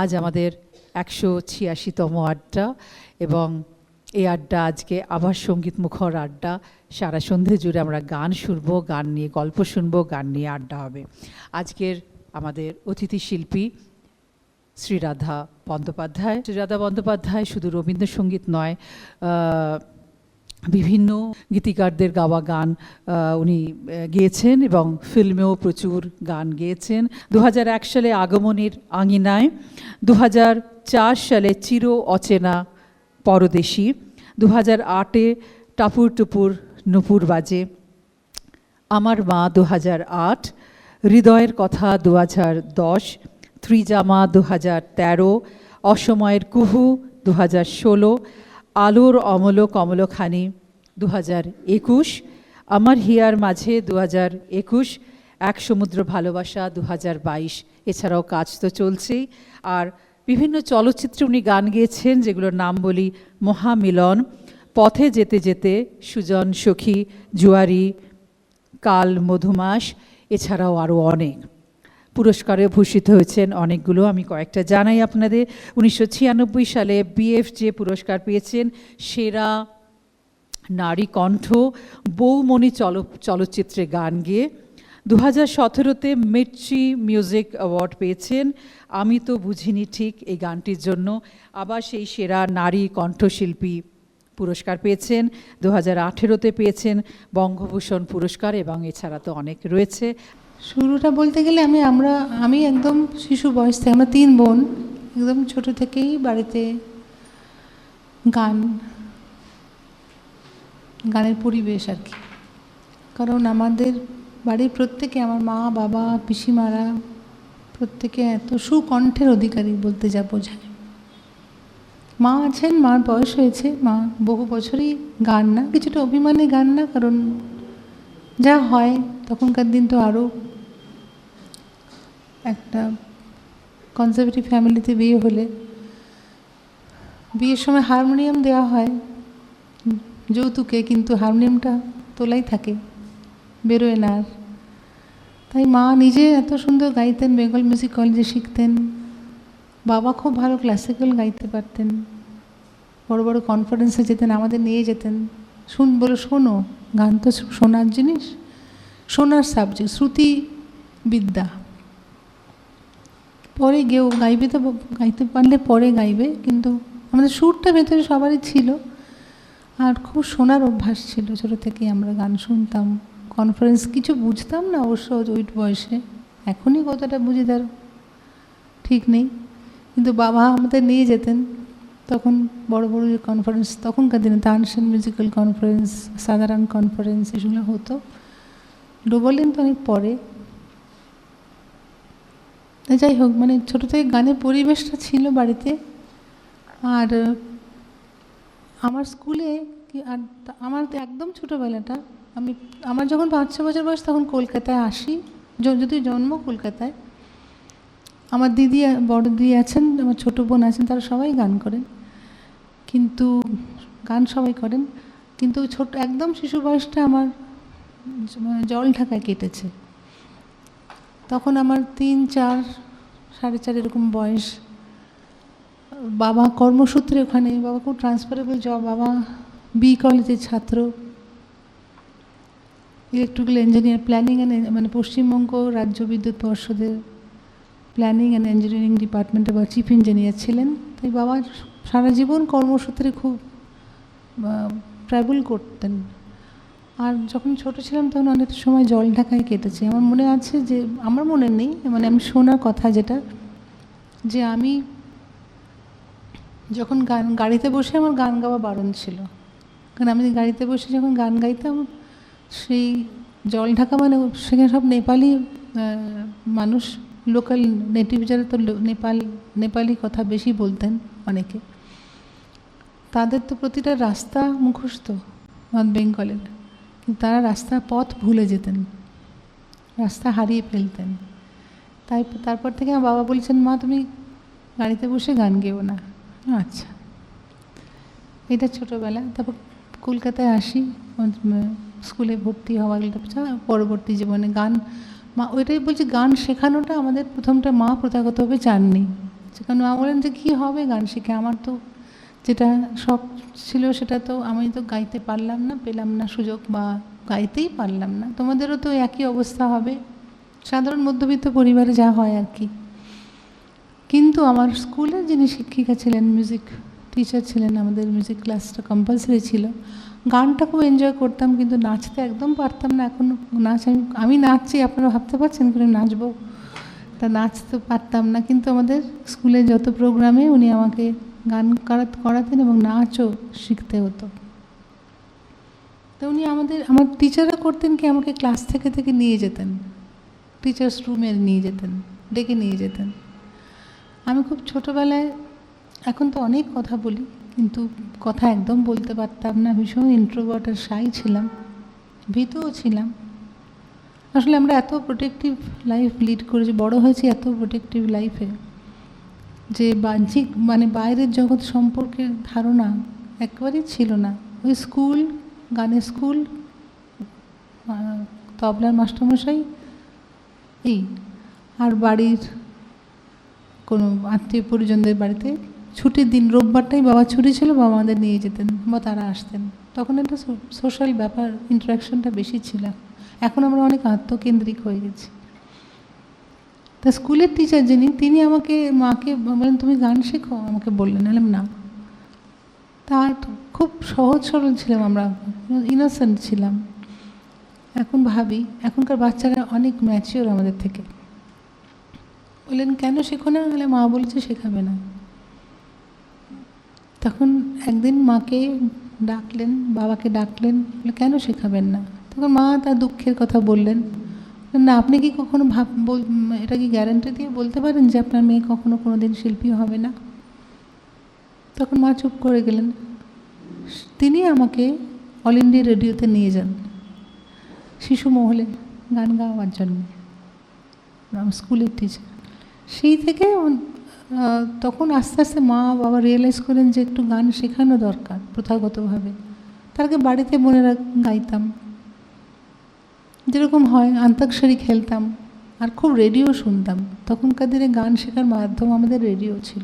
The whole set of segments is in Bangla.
আজ আমাদের 186তম আড্ডা এবং এই আড্ডা আজকে আবার সঙ্গীত মুখর আড্ডা। সারা সন্ধে জুড়ে আমরা গান শুনবো, গান নিয়ে গল্প শুনবো, গান নিয়ে আড্ডা হবে। আজকের আমাদের অতিথি শিল্পী শ্রীরাধা বন্দ্যোপাধ্যায়। শ্রীরাধা বন্দ্যোপাধ্যায় শুধু রবীন্দ্রসঙ্গীত নয়, বিভিন্ন গীতিকারদের গাওয়া গান উনি গেয়েছেন এবং ফিল্মেও প্রচুর গান গেয়েছেন। 2001 সালে আগমনীর আঙিনায়, 2004 সালে চির অচেনা পরদেশী, 2008-এ টাপুর টুপুর নুপুর বাজে, আমার মা 2008, হৃদয়ের কথা 2010, ত্রিজামা 2013, অসময়ের কুহু 2016, আলোর অমল কমলখানি 2021, আমার হিয়ার মাঝে 2021, এক সমুদ্র ভালোবাসা 2022। এছাড়াও কাজ তো চলছেই। আর বিভিন্ন চলচ্চিত্রে উনি গান গেয়েছেন, যেগুলোর নাম বলি: মহামিলন, পথে যেতে যেতে, সুজন সখী, জুয়ারি, কাল মধুমাস, এছাড়াও আরও অনেক। পুরস্কারে ভূষিত হয়েছেন অনেকগুলো, আমি কয়েকটা জানাই আপনাদের। 1996 সালে BFJ পুরস্কার পেয়েছেন সেরা নারী কণ্ঠ বৌমণি চলচ্চিত্রে গান গেয়ে। 2017-তে মির্চি মিউজিক অ্যাওয়ার্ড পেয়েছেন আমি তো বুঝিনি ঠিক এই গানটির জন্য। আবার সেই সেরা নারী কণ্ঠশিল্পী পুরস্কার পেয়েছেন। 2018-তে পেয়েছেন বঙ্গভূষণ পুরস্কার এবং এছাড়া তো অনেক রয়েছে। শুরুটা বলতে গেলে আমি একদম শিশু বয়স থেকে, আমরা 3 বোন, একদম ছোট থেকেই বাড়িতে গানের পরিবেশ আর কি। কারণ আমাদের বাড়ির প্রত্যেকে, আমার মা, বাবা, পিসিমারা প্রত্যেকে এত সুকণ্ঠের অধিকারী বলতে যা বোঝায়। মা আছেন, মার বয়স হয়েছে, মা বহু বছরই গান না, কিছুটা অভিমানী গান না, কারণ যা হয় তখনকার দিন তো আরও একটা কনজারভেটিভ ফ্যামিলিতে বিয়ে হলে বিয়ের সময় হারমোনিয়াম দেওয়া হয় যৌতুকে, কিন্তু হারমোনিয়ামটা তোলাই থাকে, বেরোয় না আর। তাই মা নিজে এত সুন্দর গাইতেন, বেঙ্গল মিউজিক কলেজে শিখতেন। বাবা খুব ভালো ক্লাসিক্যাল গাইতে পারতেন, বড় বড় কনফারেন্সে যেতেন, আমাদের নিয়ে যেতেন। শোনো, গান তো শোনার জিনিস, শোনার সাবজেক্ট, শ্রুতি বিদ্যা। পরে গাইবে তো, গাইতে পারলে পরে গাইবে, কিন্তু আমাদের সুরটা ভেতরে সবারই ছিল। আর খুব শোনার অভ্যাস ছিল, ছোটো থেকেই আমরা গান শুনতাম। কনফারেন্স কিছু বুঝতাম না অবশ্য ওই বয়সে, এখনই কতটা বুঝি তার ঠিক নেই, কিন্তু বাবা আমাদের নিয়ে যেতেন। তখন বড় বড় যে কনফারেন্স, তখনকার দিনে তানসেন মিউজিক্যাল কনফারেন্স, সাধারণ কনফারেন্স, এগুলো হতো। ডোবলেন তো অনেক পরে। যাই হোক, মানে ছোটো থেকে গানের পরিবেশটা ছিল বাড়িতে। আর আমার স্কুলে আর আমার একদম ছোটোবেলাটা, আমার যখন 5-6 বছর বয়স তখন কলকাতায় আসি, যদি জন্ম কলকাতায়। আমার দিদি, বড় দিদি আছেন, আমার ছোটো বোন আছেন, তারা সবাই গান করেন, কিন্তু গান সবাই করেন, কিন্তু একদম শিশু বয়সটা আমার জলঢাকায় কেটেছে। তখন আমার 3, 4, 4.5 এরকম বয়স। বাবা কর্মসূত্রে ওখানে, বাবা খুব ট্রান্সফারেবল জব, বাবা বি কলেজের ছাত্র, ইলেকট্রিক্যাল ইঞ্জিনিয়ার, প্ল্যানিং মানে পশ্চিমবঙ্গ রাজ্য বিদ্যুৎ পর্ষদের প্ল্যানিং অ্যান্ড ইঞ্জিনিয়ারিং ডিপার্টমেন্টে বা চিফ ইঞ্জিনিয়ার ছিলেন। তাই বাবা সারা জীবন কর্মসূত্রে খুব ট্রাভেল করতেন। আর যখন ছোটো ছিলাম তখন অনেক সময় জলঢাকায় কেটেছে। আমার মনে আছে যে, আমার মনে নেই, মানে আমি শোনার কথা যেটা, যে আমি যখন গাড়িতে বসে, আমার গান গাওয়া বারণ ছিল, কারণ আমি গাড়িতে বসে যখন গান গাইতাম, সেই জলঢাকা মানে সেখানে সব নেপালি মানুষ, লোকাল নেটিভ যারা, তো নেপালি কথা বেশি বলতেন অনেকে। তাদের তো প্রতিটা রাস্তা মুখস্থ নর্থ বেঙ্গলের, কিন্তু তারা পথ ভুলে যেতেন, রাস্তা হারিয়ে ফেলতেন। তারপর থেকে আমার বাবা বলছেন, মা তুমি গাড়িতে বসে গান গেও না। আচ্ছা, এটা ছোটোবেলা। তারপর কলকাতায় আসি, স্কুলে ভর্তি হওয়ার পরবর্তী জীবনে গান, মা ওইটাই বলছি, গান শেখানোটা আমাদের প্রথমটা মা প্রথাগতভাবে চাননি, কারণ মা বলেন যে কী হবে গান শিখে, আমার তো যেটা শখ ছিল সেটা তো আমি তো গাইতে পারলাম না, পেলাম না সুযোগ, বা গাইতেই পারলাম না। তোমাদেরও তো একই অবস্থা হবে, সাধারণ মধ্যবিত্ত পরিবারে যা হয় আর কি। কিন্তু আমার স্কুলে যিনি শিক্ষিকা ছিলেন, মিউজিক টিচার ছিলেন, আমাদের মিউজিক ক্লাসটা কম্পালসারি ছিল, গানটা খুব এনজয় করতাম, কিন্তু নাচতে একদম পারতাম না। এখন নাচ আমি নাচছি, আপনারা ভাবতে পারছেন করে নাচবো, তা নাচতে পারতাম না। কিন্তু আমাদের স্কুলে যত প্রোগ্রামে উনি আমাকে গান করাতেন এবং নাচও শিখতে হতো। তো উনি আমার টিচাররা করতেন কি, আমাকে ক্লাস থেকে নিয়ে যেতেন, টিচার্স রুমে নিয়ে যেতেন, ডেকে নিয়ে যেতেন। আমি খুব ছোটোবেলায়, এখন তো অনেক কথা বলি, কিন্তু কথা একদম বলতে পারতাম না, ভীষণ ইন্ট্রোভার্ট আর শাই ছিলাম, ভীতুও ছিলাম। আসলে আমরা এত প্রোটেক্টিভ লাইফ লিড করেছি, বড় হয়েছি এত প্রোটেক্টিভ লাইফে, যে বাহ্যিক মানে বাইরের জগৎ সম্পর্কে ধারণা একেবারেই ছিল না। ওই স্কুল, গানের স্কুল, তবলার মাস্টারমশাই, এই আর বাড়ির কোনো আত্মীয় পরিজনদের বাড়িতে ছুটির দিন, রোববারটাই বাবা ছুটি ছিল, বাবা আমাদের নিয়ে যেতেন বা তারা আসতেন। তখন একটা সোশ্যাল ব্যাপার, ইন্টারাকশনটা বেশি ছিল। এখন আমরা অনেক আত্মকেন্দ্রিক হয়ে গেছি। তা স্কুলের টিচার যিনি, তিনি আমাকে, মাকে বলেন তুমি গান শেখো, আমাকে বললেন, বললাম না। তার খুব সহজ সরল ছিলাম আমরা, ইনোসেন্ট ছিলাম। এখন ভাবি এখনকার বাচ্চারা অনেক ম্যাচিওর আমাদের থেকে। বললেন কেন শেখো না? বলে মা বলেছে শেখাবে না। তখন একদিন মাকে ডাকলেন, বাবাকে ডাকলেন, বলে কেন শেখাবেন না? তখন মা তার দুঃখের কথা বললেন, না আপনি কি কখনো এটা কি গ্যারান্টি দিয়ে বলতে পারেন যে আপনার মেয়ে কখনো কোনো দিন শিল্পী হবে না? তখন মা চুপ করে গেলেন। তিনি আমাকে অল ইন্ডিয়া রেডিওতে নিয়ে যান শিশু মহলে গান গাওয়ার জন্য, স্কুলের টিচার। সেই থেকে তখন আস্তে আস্তে মা বাবা রিয়েলাইজ করেন যে একটু গান শেখানো দরকার প্রথাগতভাবে। তারকে বাড়িতে বোনেরা গাইতাম, যেরকম হয় আন্তাক্ষরী খেলতাম, আর খুব রেডিও শুনতাম। তখনকার দিনে গান শেখার মাধ্যম আমাদের রেডিও ছিল।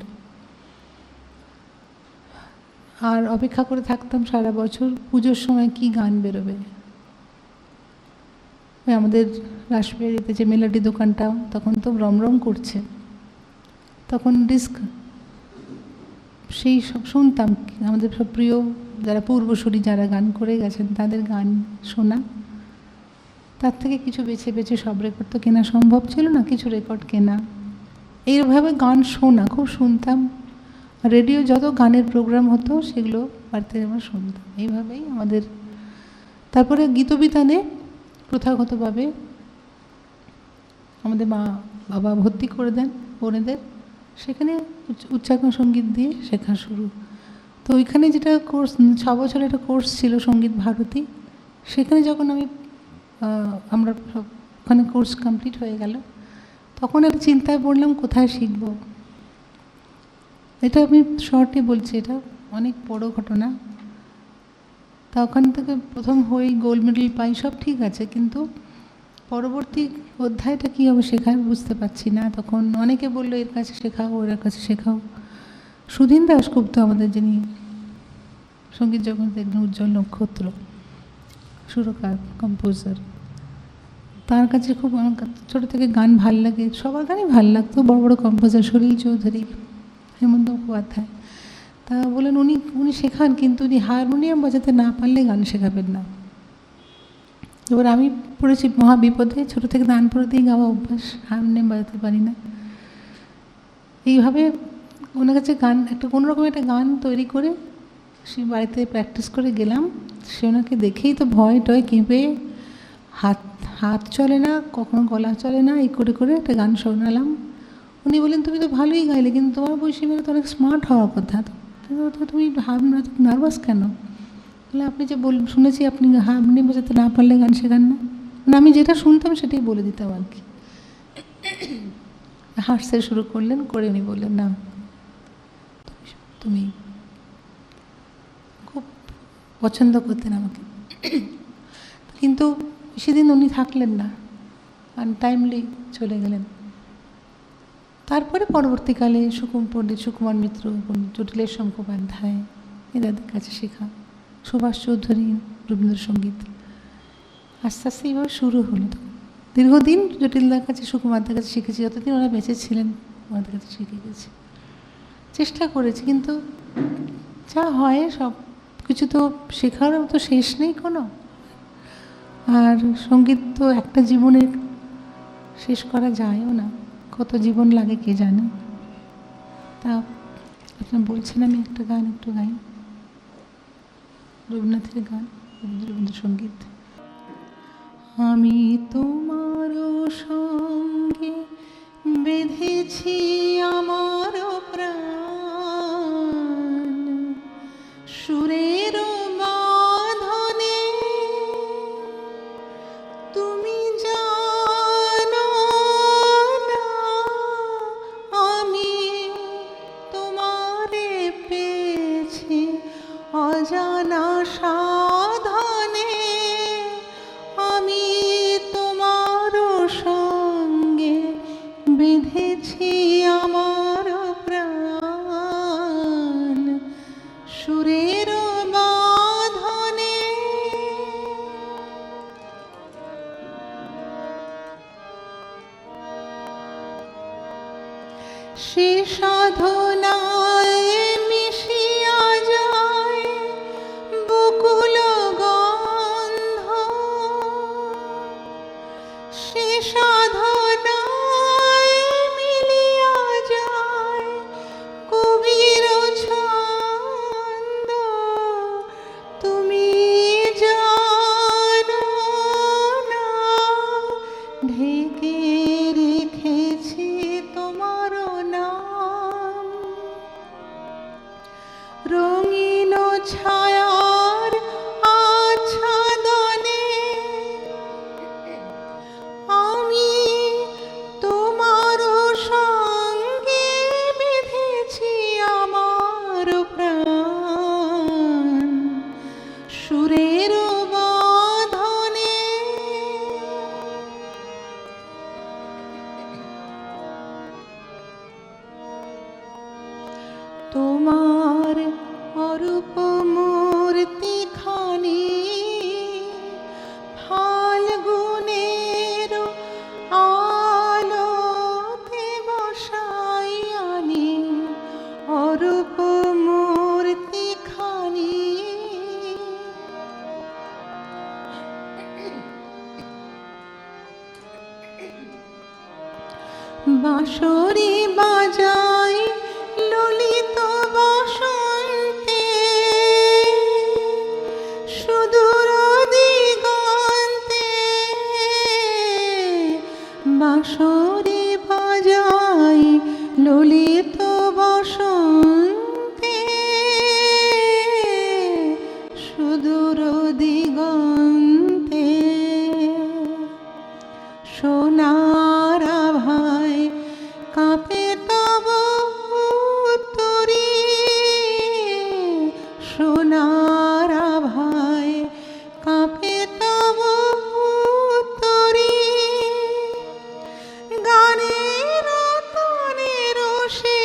আর অপেক্ষা করে থাকতাম সারা বছর পুজোর সময় কি গান বেরোবে। আমাদের রাসবিহারীতে যে মেলোডি দোকানটা, তখন তো রমরম করছে, তখন ডিস্ক সেই সব শুনতাম। আমাদের সব প্রিয় যারা পূর্বসূরি, যারা গান করে গেছেন, তাদের গান শোনা। তার থেকে কিছু বেছে বেছে, সব রেকর্ড তো কেনা সম্ভব ছিল না, কিছু রেকর্ড কেনা, এইভাবে গান শোনা খুব শুনতাম। রেডিও যত গানের প্রোগ্রাম হতো সেগুলো বাড়িতে আমরা শুনতাম। এইভাবেই আমাদের, তারপরে গীতবিতানে প্রথাগতভাবে আমাদের মা বাবা ভর্তি করে দেন বোনেদের, সেখানে উচ্চাঙ্গ সঙ্গীত দিয়ে শেখা শুরু। তো ওইখানে যেটা কোর্স, 6 বছরের একটা কোর্স ছিল সঙ্গীত ভারতী, সেখানে যখন আমরা ওখানে কোর্স কমপ্লিট হয়ে গেল, তখন একটা চিন্তায় পড়লাম কোথায় শিখব। এটা আমি শর্টে বলছি, এটা অনেক বড় ঘটনা। তা ওখান থেকে প্রথম হই, গোল্ড মেডেল পাই, সব ঠিক আছে, কিন্তু পরবর্তী অধ্যায়টা কী হবে শেখার বুঝতে পারছি না। তখন অনেকে বললো এর কাছে শেখাও, ওর কাছে শেখাও। সুধীন দাশগুপ্ত আমাদের, যিনি সঙ্গীত জগতের একজন উজ্জ্বল নক্ষত্র, সুরকার, কম্পোজার, তার কাছে খুব আমার ছোটো থেকে গান ভাল লাগে, সবার গানই ভাল লাগতো। বড় বড় কম্পোজার, সলিল চৌধুরী, হেমন্ত মুখোপাধ্যায়, তা বলেন উনি শেখান, কিন্তু উনি হারমোনিয়াম বাজাতে না পারলে গান শেখাবেন না। এবার আমি পড়েছি মহা বিপদে, ছোটো থেকে গান পড়েতেই গাওয়া অভ্যাস, হারমোনিয়াম বাজাতে পারি না। এইভাবে ওনার কাছে গান কোনোরকম একটা গান তৈরি করে সে বাড়িতে প্র্যাকটিস করে গেলাম। সে ওনাকে দেখেই তো ভয় টয় কেঁপে, হাত চলে না, কখনো গলা চলে না, এই করে করে একটা গান শোনালাম। উনি বলেন তুমি তো ভালোই গাইলে, কিন্তু তোমার বয়সী মেয়ে তো অনেক স্মার্ট হওয়ার কথা, তো তুমি নার্ভাস কেন? বলে আপনি যে শুনেছি আপনি হারমোনিয়াম বাজাতে না পারলে গান শেখান না। মানে আমি যেটা শুনতাম সেটাই বলে দিতাম আর কি। হাসতে শুরু করলেন, করে উনি বললেন না তুমি, খুব পছন্দ করতেন আমাকে। কিন্তু সেদিন উনি থাকলেন না, আনটাইমলি চলে গেলেন। তারপরে পরবর্তীকালে পণ্ডিত সুকুমার মিত্র, পণ্ডিত জটিলেশ্বর মুখোপাধ্যায় এদের কাছে শেখা, সুভাষ চৌধুরী, রবীন্দ্রসঙ্গীত, আস্তে আস্তে এইভাবে শুরু হলো। দীর্ঘদিন জটিলদার কাছে, সুকুমারদার কাছে শিখেছি, যতদিন ওরা বেঁচে ছিলেন ওনাদের কাছে শিখে গেছি, চেষ্টা করেছি, কিন্তু যা হয় সব কিছু তো শেখারও তো শেষ নেই কোনো। আর সঙ্গীত তো একটা জীবনের শেষ করা যায়ও না, কত জীবন লাগে কে জানে। তা আপনার বলছেন আমি একটা গান একটু গাই, রবীন্দ্রনাথের গান, রবীন্দ্রসঙ্গীত। আমি তোমার সঙ্গে বেঁধেছি আমার প্রাণ, সুরের বাঁধনে তুমি জানো না আমি তোমারে পেয়েছি অজানা সাধনে, আমি তোমার সঙ্গে বেঁধেছি আমার প্রাণ, সুরের বাঁধনে। সে সাধনায় মিশিয়া যায় বকুল গন্ধ, সে সাধনায় মিলিয়া যায় কবির ছন্দ, তুমি জানো না ঢেকে রেখেছি তোমার নাম, রঙিন ছায়ার আচ্ছাদনে আমি তোমার সঙ্গে বেঁধেছি আমার প্রাণ, সুরের বাঁধনে। তোমার অরূপ মূর্তি খানি ফাল্গুনের আলোতে বসাই আনি, অরূপ মূর্তি খানি বাঁশরি বাজাই ললিত বসন্তে, সুদূর দিগন্তে বাঁশরি বাজাই ললিত বসন্তে, সুদূর দিগন্তে সোনার আভায় কাঁপে তব উত্তরী, সোনার আভায় কাঁপে তব উত্তরী, গানের তানের সে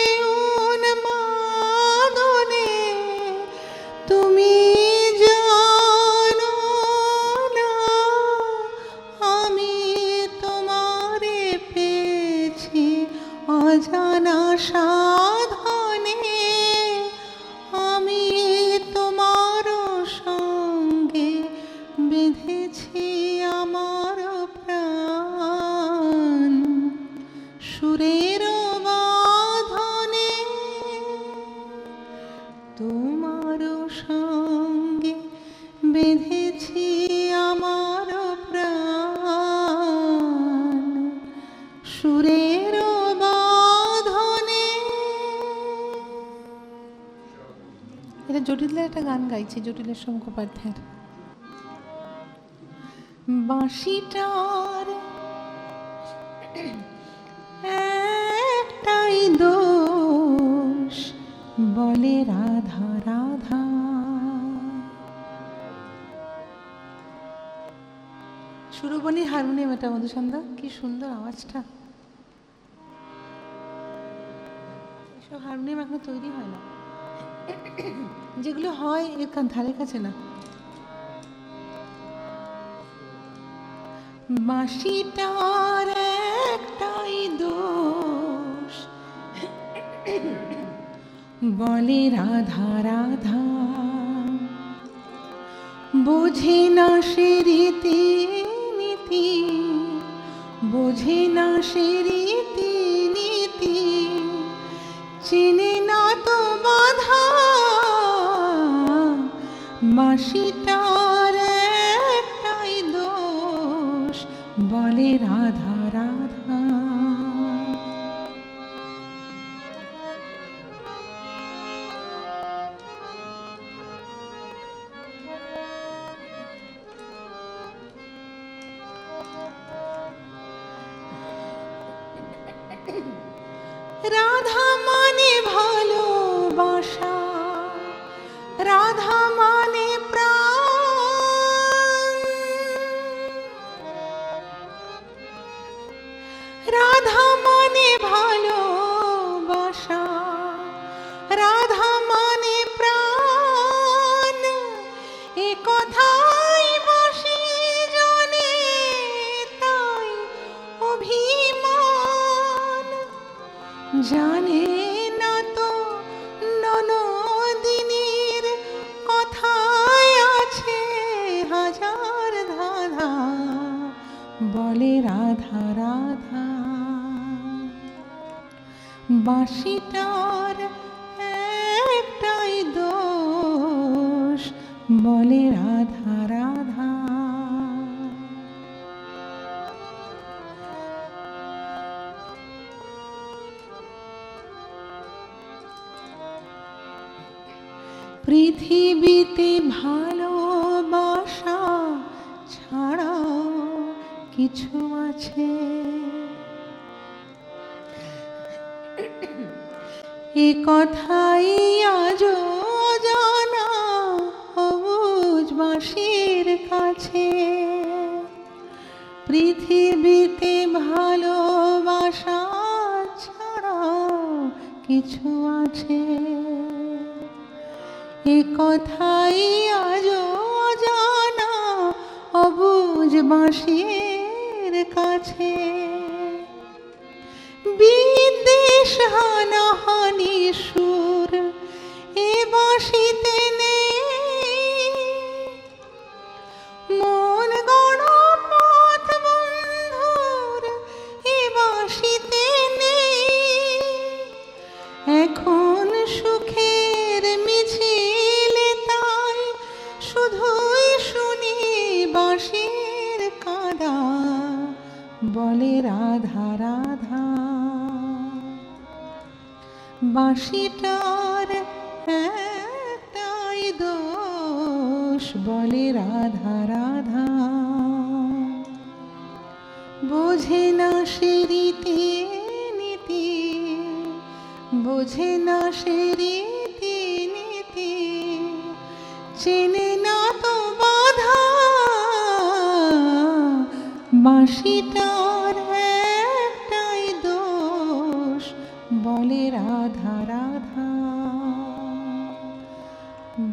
উন্মাদনে তুমি জানো না আমি তোমারে পেয়েছি অজানা সাধনে, আমি তোমার সঙ্গে বেঁধেছি আমার প্রাণ, সুরের বাঁধনে। তোমার সঙ্গে বেঁধেছি আমার প্রাণ, সুরের বাঁধনে। এটা জটিলের একটা গান গাইছি, জটিলেশ্বর মুখোপাধ্যায়ের। বাঁশিটার একটাই দোষ, বলে রাধা রাধা, সুরবনী হারমোনিয়াম, এটা মধুসন্ধ্যা, কি সুন্দর আওয়াজটা। সব হারমোনিয়াম এখনো তৈরি হয় না, যেগুলো হয় এর ধারে কাছে না। বাঁশিটার একটাই দোষ, বলে রাধা রাধা, বোঝে না সে রীতি নীতি, বোঝে না সে রীতি নীতি, চেনে না তো বাধা। বাঁশিটার একটাই দোষ, বলে রাধা রাধা। রাধা মানে ভালোবাসা, রাধা মানে প্রাণ, রাধা মানে ভালোবাসা, রাধা মানে প্রাণ, এ কথাই বাঁশি জানে, তাই অভিমান। জানে না তো ননদিনীর কথায় আছে হাজার ধাঁধা, বলে রাধা রাধা। বাঁশিটার একটাই দোষ, বলে রাধা রাধা। পৃথিবীতে ভালোবাসা ছাড়াও কিছু আছে, এ কথাই আজও জানা সবুজ বাঁশির কাছে। পৃথিবীতে ভালোবাসা ছাড়াও কিছু আছে, এ কথাই আজও জানা অবুঝ বাঁশির কাছে। বিদ্বেষ হানাহানি সুর এ বাঁশিতে নেই, মন গড়া পথ বন্ধুর এ বাঁশিতে নেই। এখন সুখের মিছিলে তাই শুধুই শুনি বাঁশির কাঁদা, বলে রাধা রাধা। বাঁশিটার একটাই দোষ, বলে রাধা রাধা। বোঝে না সে রীতি নীতি, বোঝে না সে রীতি নীতি, চেনে না তো বাধা। বাঁশিটার একটাই দোষ, বলে রাধা রাধা,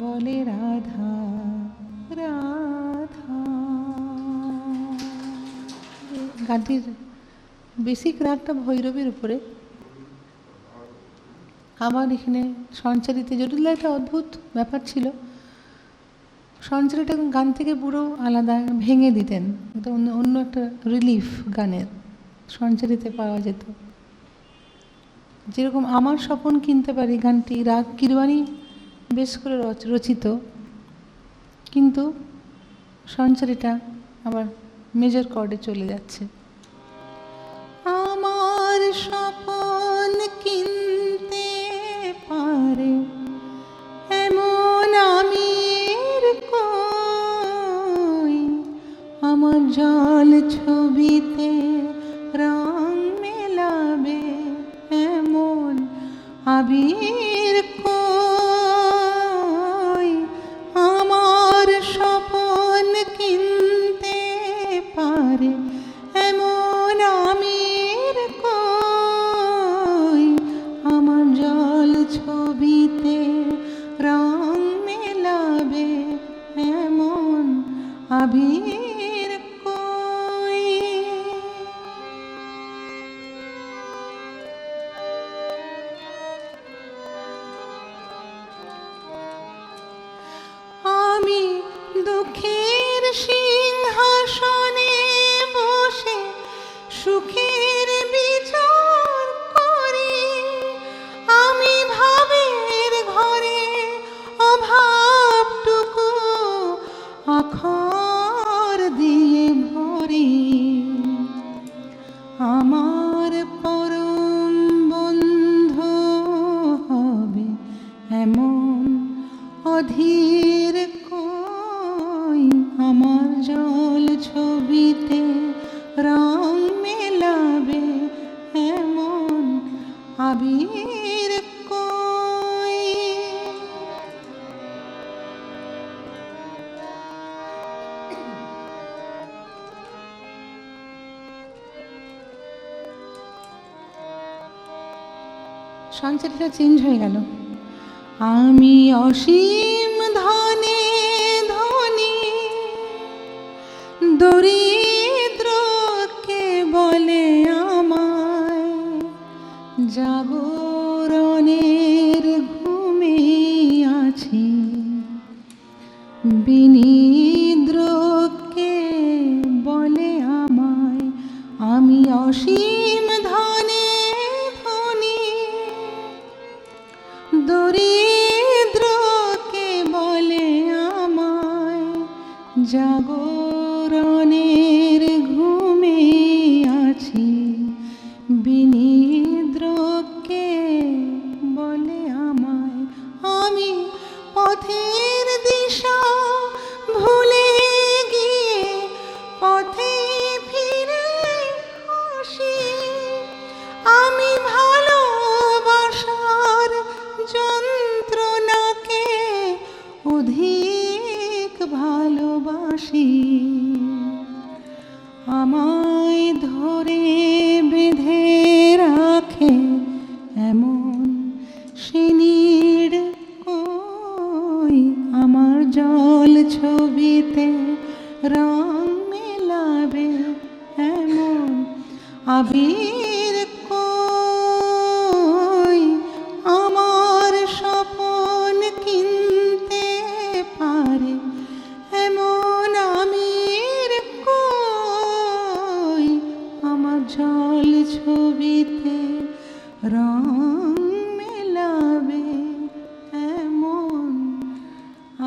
বলে রাধা রাধা। গানটির বেসিক রাগটা ভৈরবের উপরে। আমার এখানে সঞ্চারিতে জটিল একটা অদ্ভুত ব্যাপার ছিল, সঞ্চারিটা গান থেকে পুরো আলাদা ভেঙে দিতেন, এটা অন্য একটা রিলিফ গানের সঞ্চারিতে পাওয়া যেত। যেরকম আমার স্বপন কিনতে পারি গানটি রাগ কিরবাণী বেশ করে রচিত, কিন্তু সঞ্চারিটা আবার মেজর কর্ডে চলে যাচ্ছে। আমার স্বপন কিনতে পারে এমন আমির কই, আমার জল ছবিতে রং মেলাবে এমন আবির কই। আমার স্বপন কিনতে পারে এমন আমির কই, আমার জল আবির কই। সঞ্চারটা চেঞ্জ হয়ে গেল। আমি অসীম ধনে ধনী, দরিদ্রকে বলে আমায় জাগরণের ঘুমে আছি, বিনিদ্রকে বলে আমায় আমি অসীম ধনে ধনী, দরিদ্রকে বলে আমায় জাগরণের ঘুমে আছি, বিনিদ্রকে বলে আমায়। আমি পথের দিশা ভুলে গিয়ে পথে ফিরে আসি, আমি ভালোবাসার যন্ত্রণাকে অধিক ভালোবাসি। আমায় ধরে বেঁধে রাখে এমন সিনির কই, আমার জল ছবিতে রং মেলাবে এমন আবির কই, আমার স্বপন কিনতে পারে এমন আমির কই, আমার জল ছবিতে রং মেলাবে এমন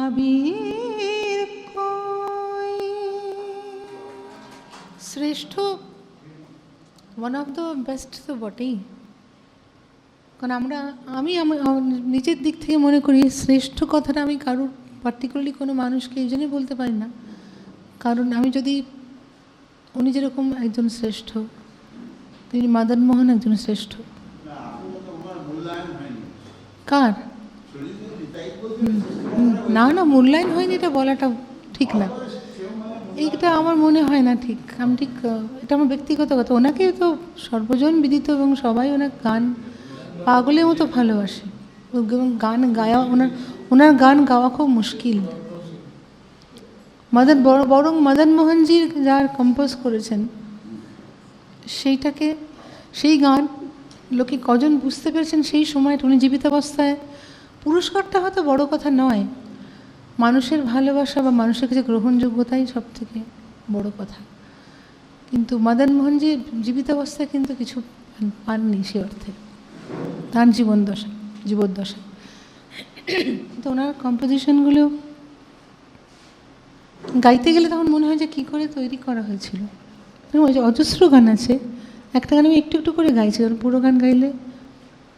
আবির কই। শ্রেষ্ঠ, ওয়ান অফ দ্য বেস্ট তো বটেই, কারণ আমি আমার নিজের দিক থেকে মনে করি শ্রেষ্ঠ কথাটা আমি কারোর পার্টিকুলারলি কোনো মানুষকে এই জন্যই বলতে পারি না, কারণ আমি যদি উনি যেরকম একজন শ্রেষ্ঠ, তিনি মদন মোহন একজন শ্রেষ্ঠ। কার? না না, মূল্যায়ন হয়নি এটা বলাটা ঠিক না, এইটা আমার মনে হয় না ঠিক। আমি ঠিক, এটা আমার ব্যক্তিগত কথা। ওনাকে তো সর্বজন বিদিত এবং সবাই ওনার গান পাগলের মতো ভালোবাসে এবং গান গাওয়া, ওনার গান গাওয়া খুব মুশকিল। বরং মদন মোহনজির যার কম্পোজ করেছেন সেইটাকে, সেই গান লোকে কজন বুঝতে পেরেছেন সেই সময়টা উনি জীবিতাবস্থায়, পুরস্কারটা হয়তো বড় কথা নয়, মানুষের ভালোবাসা বা মানুষের কাছে গ্রহণযোগ্যতাই সব থেকে বড় কথা। কিন্তু মদন মোহনজি জীবিতাবস্থায় কিন্তু কিছু পাননি সে অর্থে, তার জীবদ্দশা। তো ওনার কম্পোজিশনগুলো গাইতে গেলে তখন মনে হয় যে কী করে তৈরি করা হয়েছিল। অজস্র গান আছে, একটা গান আমি একটু একটু করে গাইছি, কারণ পুরো গান গাইলে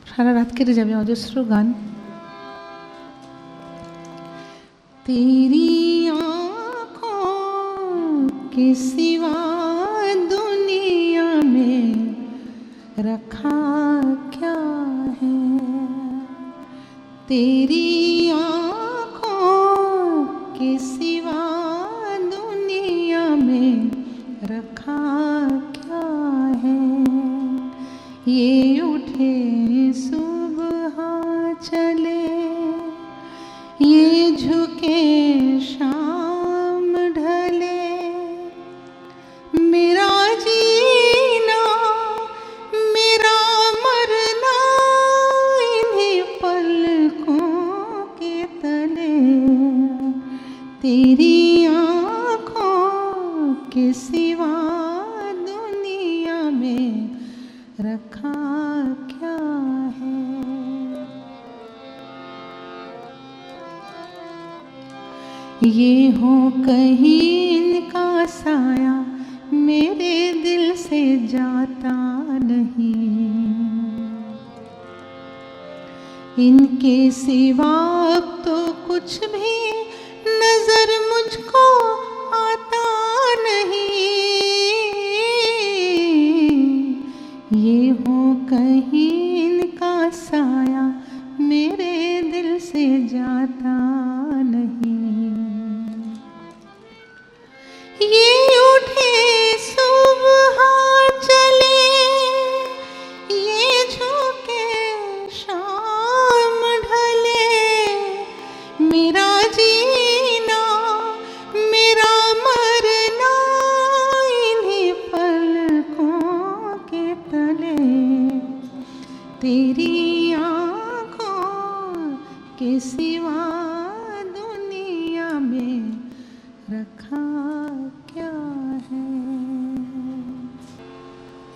সারা রাত কেটে যাবে। অজস্র গান। तेरी आँखों के सिवा दुनिया में रखा क्या है, तेरी आँखों के सिवा दुनिया में रखा क्या है, ये उठे सुबह चले, ये झुके शाम ढले, मेरा जीना मेरा मरना इन्हीं पलकों के तले, तेरी आँखों के सिवा दुनिया में रखा क्या है। ये हो कहीं इनका साया मेरे दिल से जाता नहीं, इनके सिवा अब तो कुछ भी नजर मुझको आता नहीं, ये हो कहीं साया मेरे दिल से जाता नहीं। ये उठे सुबह चले, ये झुके शाम ढले, मेरा जीना मेरा मरना इन्हीं पलकों के तले। तेरी आँखों के सिवा दुनिया में रखा क्या है।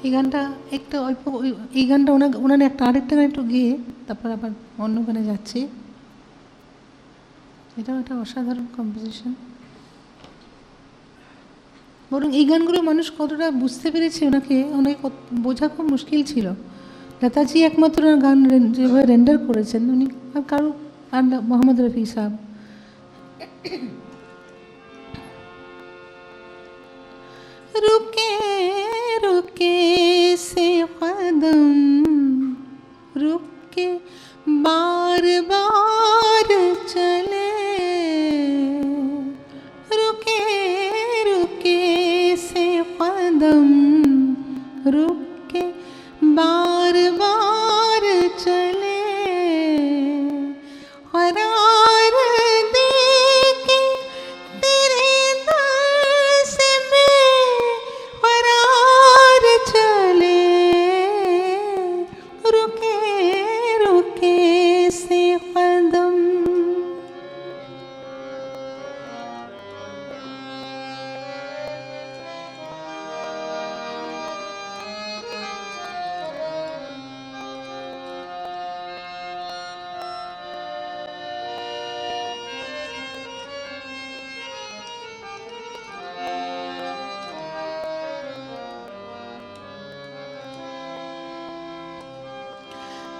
এই গানটা একটা অল্প এই গানটা ওনারা একটা আরেকটা গান একটু গিয়ে তারপর আবার অন্য গানে যাচ্ছি। এটাও একটা অসাধারণ কম্পোজিশন। বরং এই গানগুলো মানুষ কতটা বুঝতে পেরেছে ওনাকে বোঝা খুব মুশকিল ছিল। লতাজি একমাত্র গান যেভাবে রেন্ডার করেছেন উনি আর কারো আর মোহাম্মদ রফি সাহেব। रुके रुके से कदम रुके बार बार चले, रुके रुके से कदम रुके बार बार चले, करार दे के तेरे दर से बेकरार चले, रुके रुके से कदम।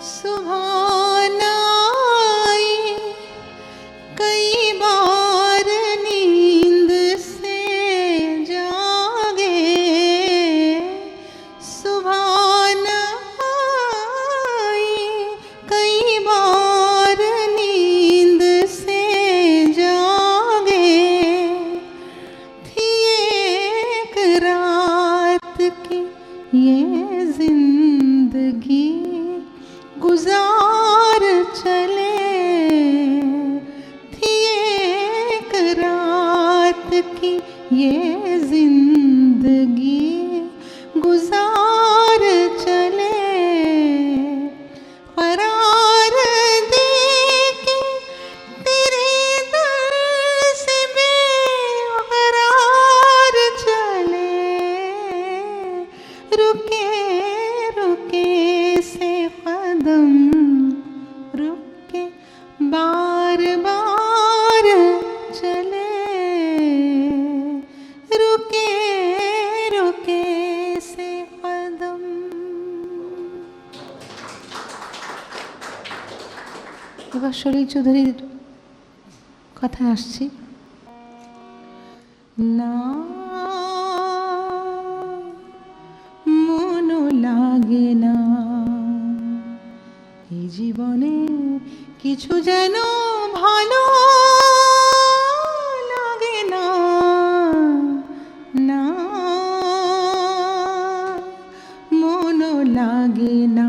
सुबह आई कई बार नींद से जागे, सुबह आई कई बार नींद से जागे, थी एक रात की ये जिंदगी गुजार चले, थी एक रात की ये जिंदगी गुजार चले, करार दे के तेरे दर से बेकरार चले, रुके रुके से कदम रुके बार बार चले, रुके रुके से कदम। এবার সলিল চৌধুরীর কথায় আসছি। না মনও লাগে না এই জীবনে কিছু যেন ভালো লাগে না, না মনও লাগে না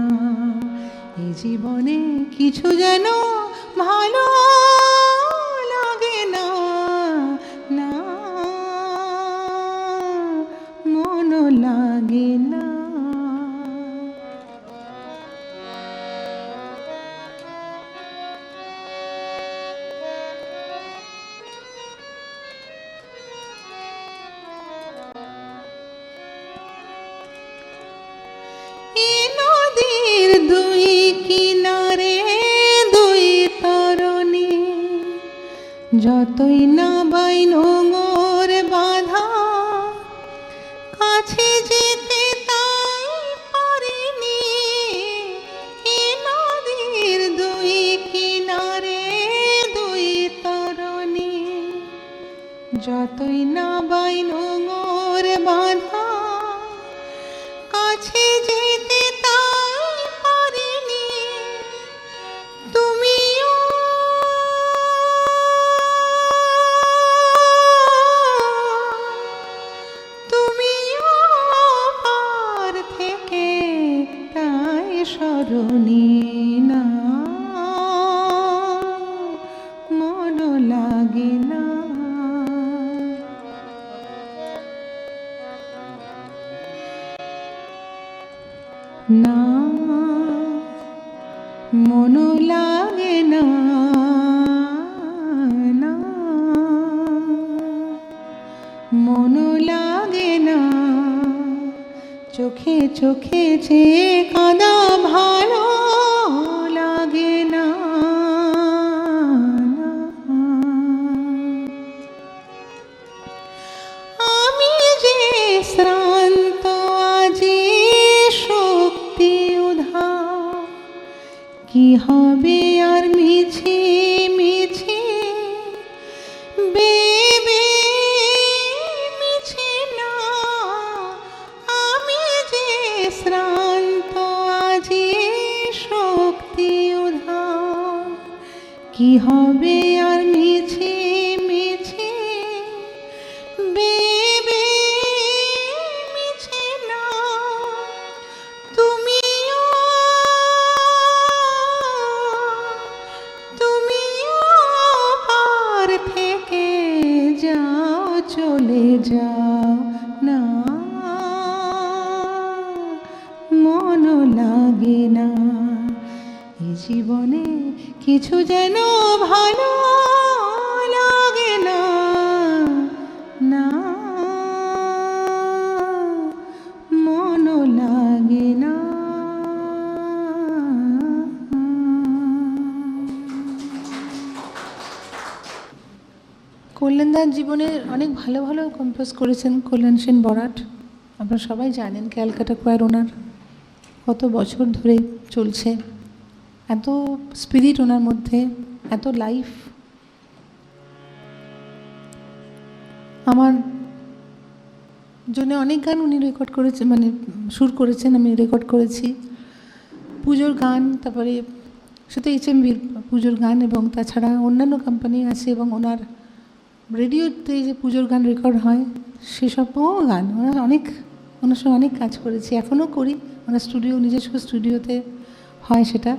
এই জীবনে কিছু যেন ভালো লাগে না, না মনও লাগে না। নদীর দুই কিনারে দুই তরণী, যতই না বাই নোঙর বাঁধা কাছে যেতে তাই পারিনি। এ নদীর দুই কিনারে দুই তরণী, যতই না বাই নোঙর বাঁধা কাছে যেতে তাই পারিনি। না, মন লাগে না। না, মন লাগে না, না, মন লাগে না। চোখে চোখে যে কাঁদা ভালো লাগে না, না। আমি যে শ্রান্ত আজি শক্তি উধার, কি হবে আর মিছে মিছে বেবে মিছে না। আমি যে শ্রান্ত আজি শক্তি উধার, কি হবে আর মিছে মিছে বেবে মিছে না। তুমিও পার থেকে যাও, চলে যাও না, মন লাগে না। এই জীবনে কিছু যেন ভালো লাগে না, না, মন লাগে না। কল্যাণদার জীবনের অনেক ভালো ভালো কম্পোজ করেছেন কল্যাণ সেন বরাট। আপনারা সবাই জানেন ক্যালকাটা কোয়ার ওনার কত বছর ধরে চলছে। এত স্পিরিট ওনার মধ্যে, এত লাইফ। আমার জন্য অনেক গান উনি রেকর্ড করেছেন, মানে সুর করেছেন, আমি রেকর্ড করেছি। পুজোর গান, তারপরে শুধু HMVর পুজোর গান, এবং তাছাড়া অন্যান্য কোম্পানি আছে, এবং ওনার রেডিওতে যে পুজোর গান রেকর্ড হয় সেসবও গান ওনার ওনার সঙ্গে অনেক কাজ করেছি, এখনও করি। ওনার স্টুডিও, নিজস্ব স্টুডিওতে হয় সেটা।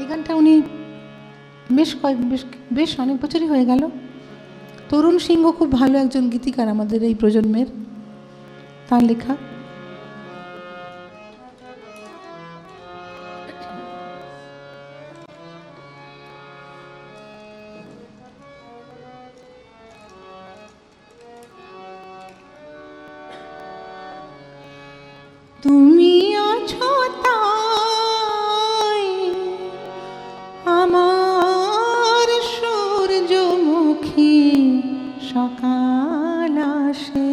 এই গানটা উনি বেশ অনেক বছরই হয়ে গেল। তরুণ সিংহ খুব ভালো একজন গীতিকার আমাদের এই প্রজন্মের, তার লেখা। তুমি আছো তাই আমার সূর্যমুখী সকাল আসে।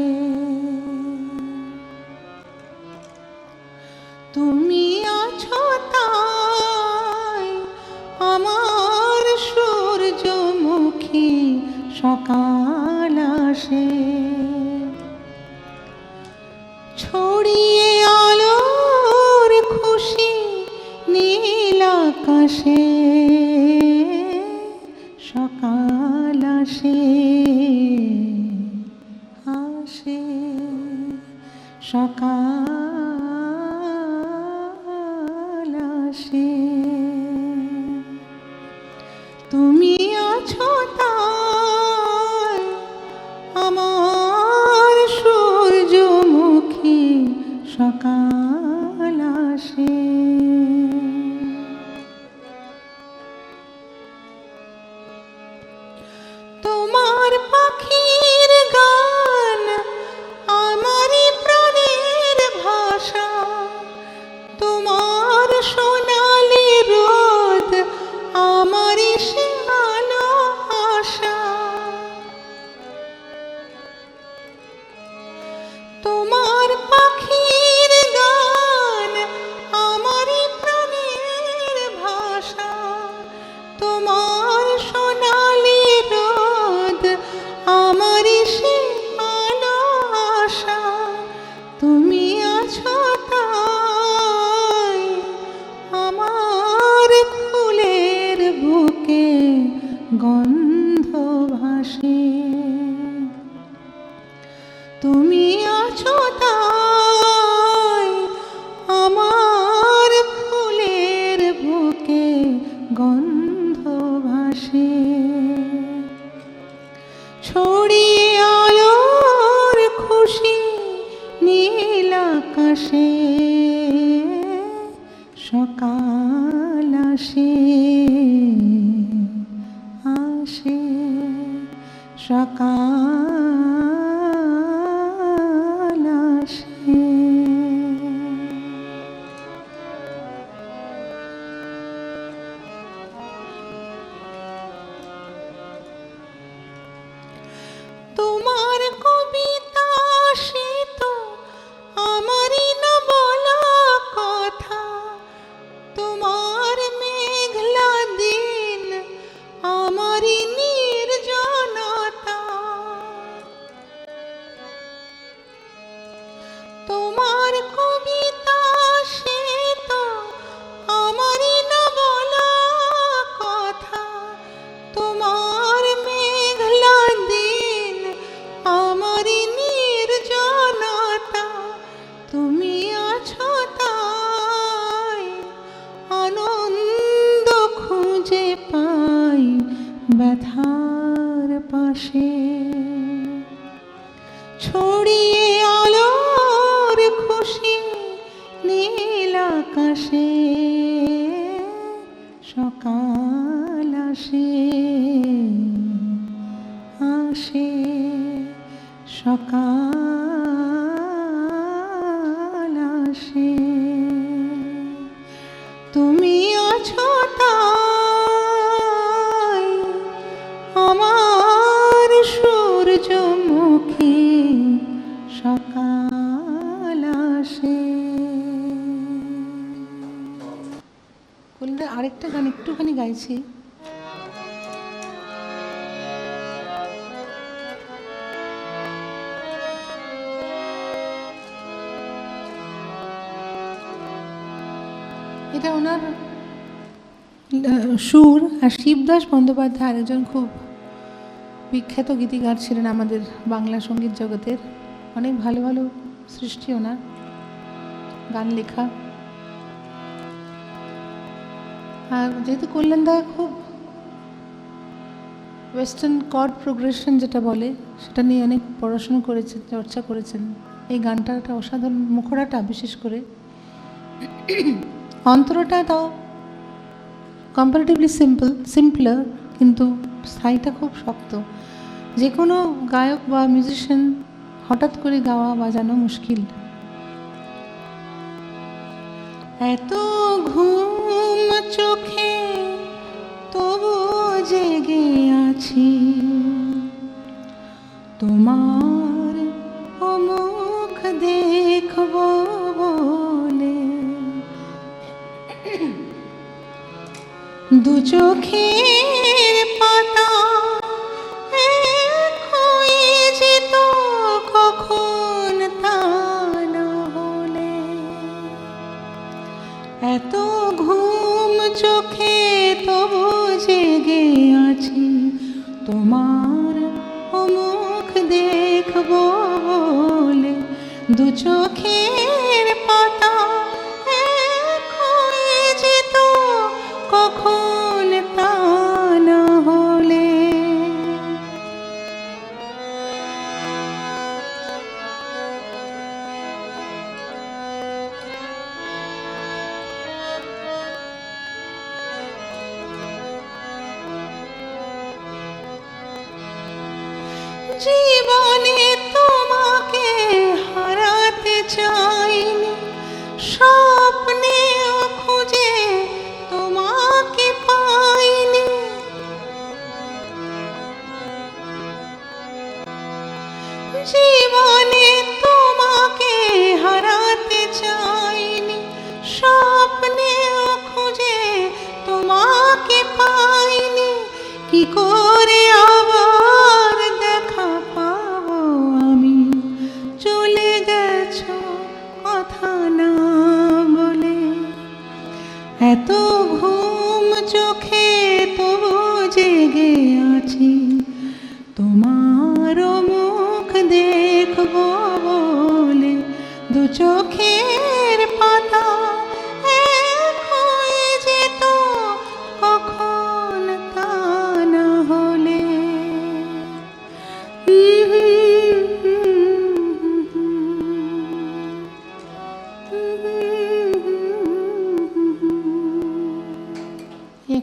তুমি আছো তাই আমার সূর্যমুখী সকাল আসে। ছড়িয়ে আলোর খুশি নীল আকাশে সকাল আসে, আসে সকাল আসে। তুমি আছো তাই আমার সূর্যমুখী সকাল আসে। তোমার পাখির গান আমারই প্রাণের ভাষা, তোমার সোনালি রোদ আমারই আলো আশা। তোমার পাখির গান আমারই প্রাণের ভাষা, তোমার সোনালি রোদ আমারই আলো আশা। তুমি আছো তাই সকাল আসে আসে সকাল আসে। তোমার কবিতা সে তো আমারই না বলা কথা, তোমার মেঘলা দিন আমারই নির্জনতা, তোমার কবিতা সে তো আমারই না বলা কথা, তোমার মেঘলা দিন আমারই নির্জনতা, তুমি আছো তাই আনন্দ খুঁজে পাই ব্যথার পাশে, ছড়িয়ে আলোর খুশি নীল আকাশে, সকাল আসে আসে সকাল আসে। তুমি আছো তাই আমার সূর্যমুখী সকাল আসে। বললে আরেকটা গান একটুখানি গাইছি। এটা ওনার সুর, আর শিবদাস বন্দ্যোপাধ্যায় আরেকজন খুব বিখ্যাত গীতিকার ছিলেন আমাদের বাংলা সঙ্গীত জগতের। অনেক ভালো ভালো সৃষ্টি ওনার, গান লেখা। আর যেহেতু কল্যাণদা খুব ওয়েস্টার্ন কর্ড প্রোগ্রেশন যেটা বলে সেটা নিয়ে অনেক পড়াশুনো করেছেন, চর্চা করেছেন, এই গানটা একটা অসাধারণ, মুখরাটা বিশেষ করে, অন্তরটা তাও কম্পারেটিভলি সিম্পলার, কিন্তু স্থায়ীটা খুব শক্ত। যে কোনো গায়ক বা মিউজিশিয়ান হঠাৎ করে গাওয়া বাজানো মুশকিল। এত ঘুম চোখে তবু জেগে আছি, তোমার মুখ দেখব বলে, দু চোখের পাতা এক হয়ে যেত কখন তা না হলে, এত ঘুম চোখে তবু জেগে আছি, তোমার মুখ দেখব বলে, দু চোখের পাতা এক হয়ে যেত কখন তা না হলে। জীবনে তোমাকে হারাতে চাইনি, স্বপ্নেও খুঁজে তোমাকে পাইনি, জীবনে তোমাকে হারাতে চাইনি, স্বপ্নেও খুঁজে তোমাকে পাইনি, কি করে আবার দেখা পাবো আমি, চলে গেছো কথা না বলে, এত ঘুম চোখে তবু জেগে আছি, তোমার মুখ দেখব বলে, দু চোখের পাতা এক হয়ে যেত কখন তা না হলে।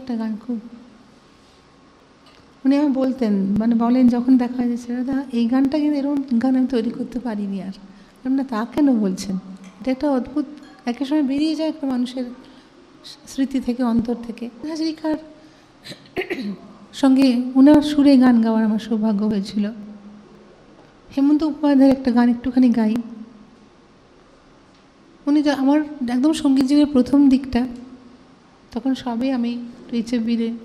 একটা গান, খুব উনি আমায় বলতেন, মানে বলেন যখন দেখা যাচ্ছে দাদা এই গানটা কিন্তু এরকম গান আমি তৈরি করতে পারিনি আর। না, তা কেন বলছেন? এটা একটা অদ্ভুত, একটা সময় বেরিয়ে যায় একটা মানুষের স্মৃতি থেকে, অন্তর থেকে। হাজরিকার সঙ্গে ওনার সুরে গান গাওয়ার আমার সৌভাগ্য হয়েছিল। হেমন্ত মুখোপাধ্যায়ের একটা গান একটুখানি গাই। উনি আমার একদম সঙ্গীত জীবনের প্রথম দিকটা, তখন সবে আমি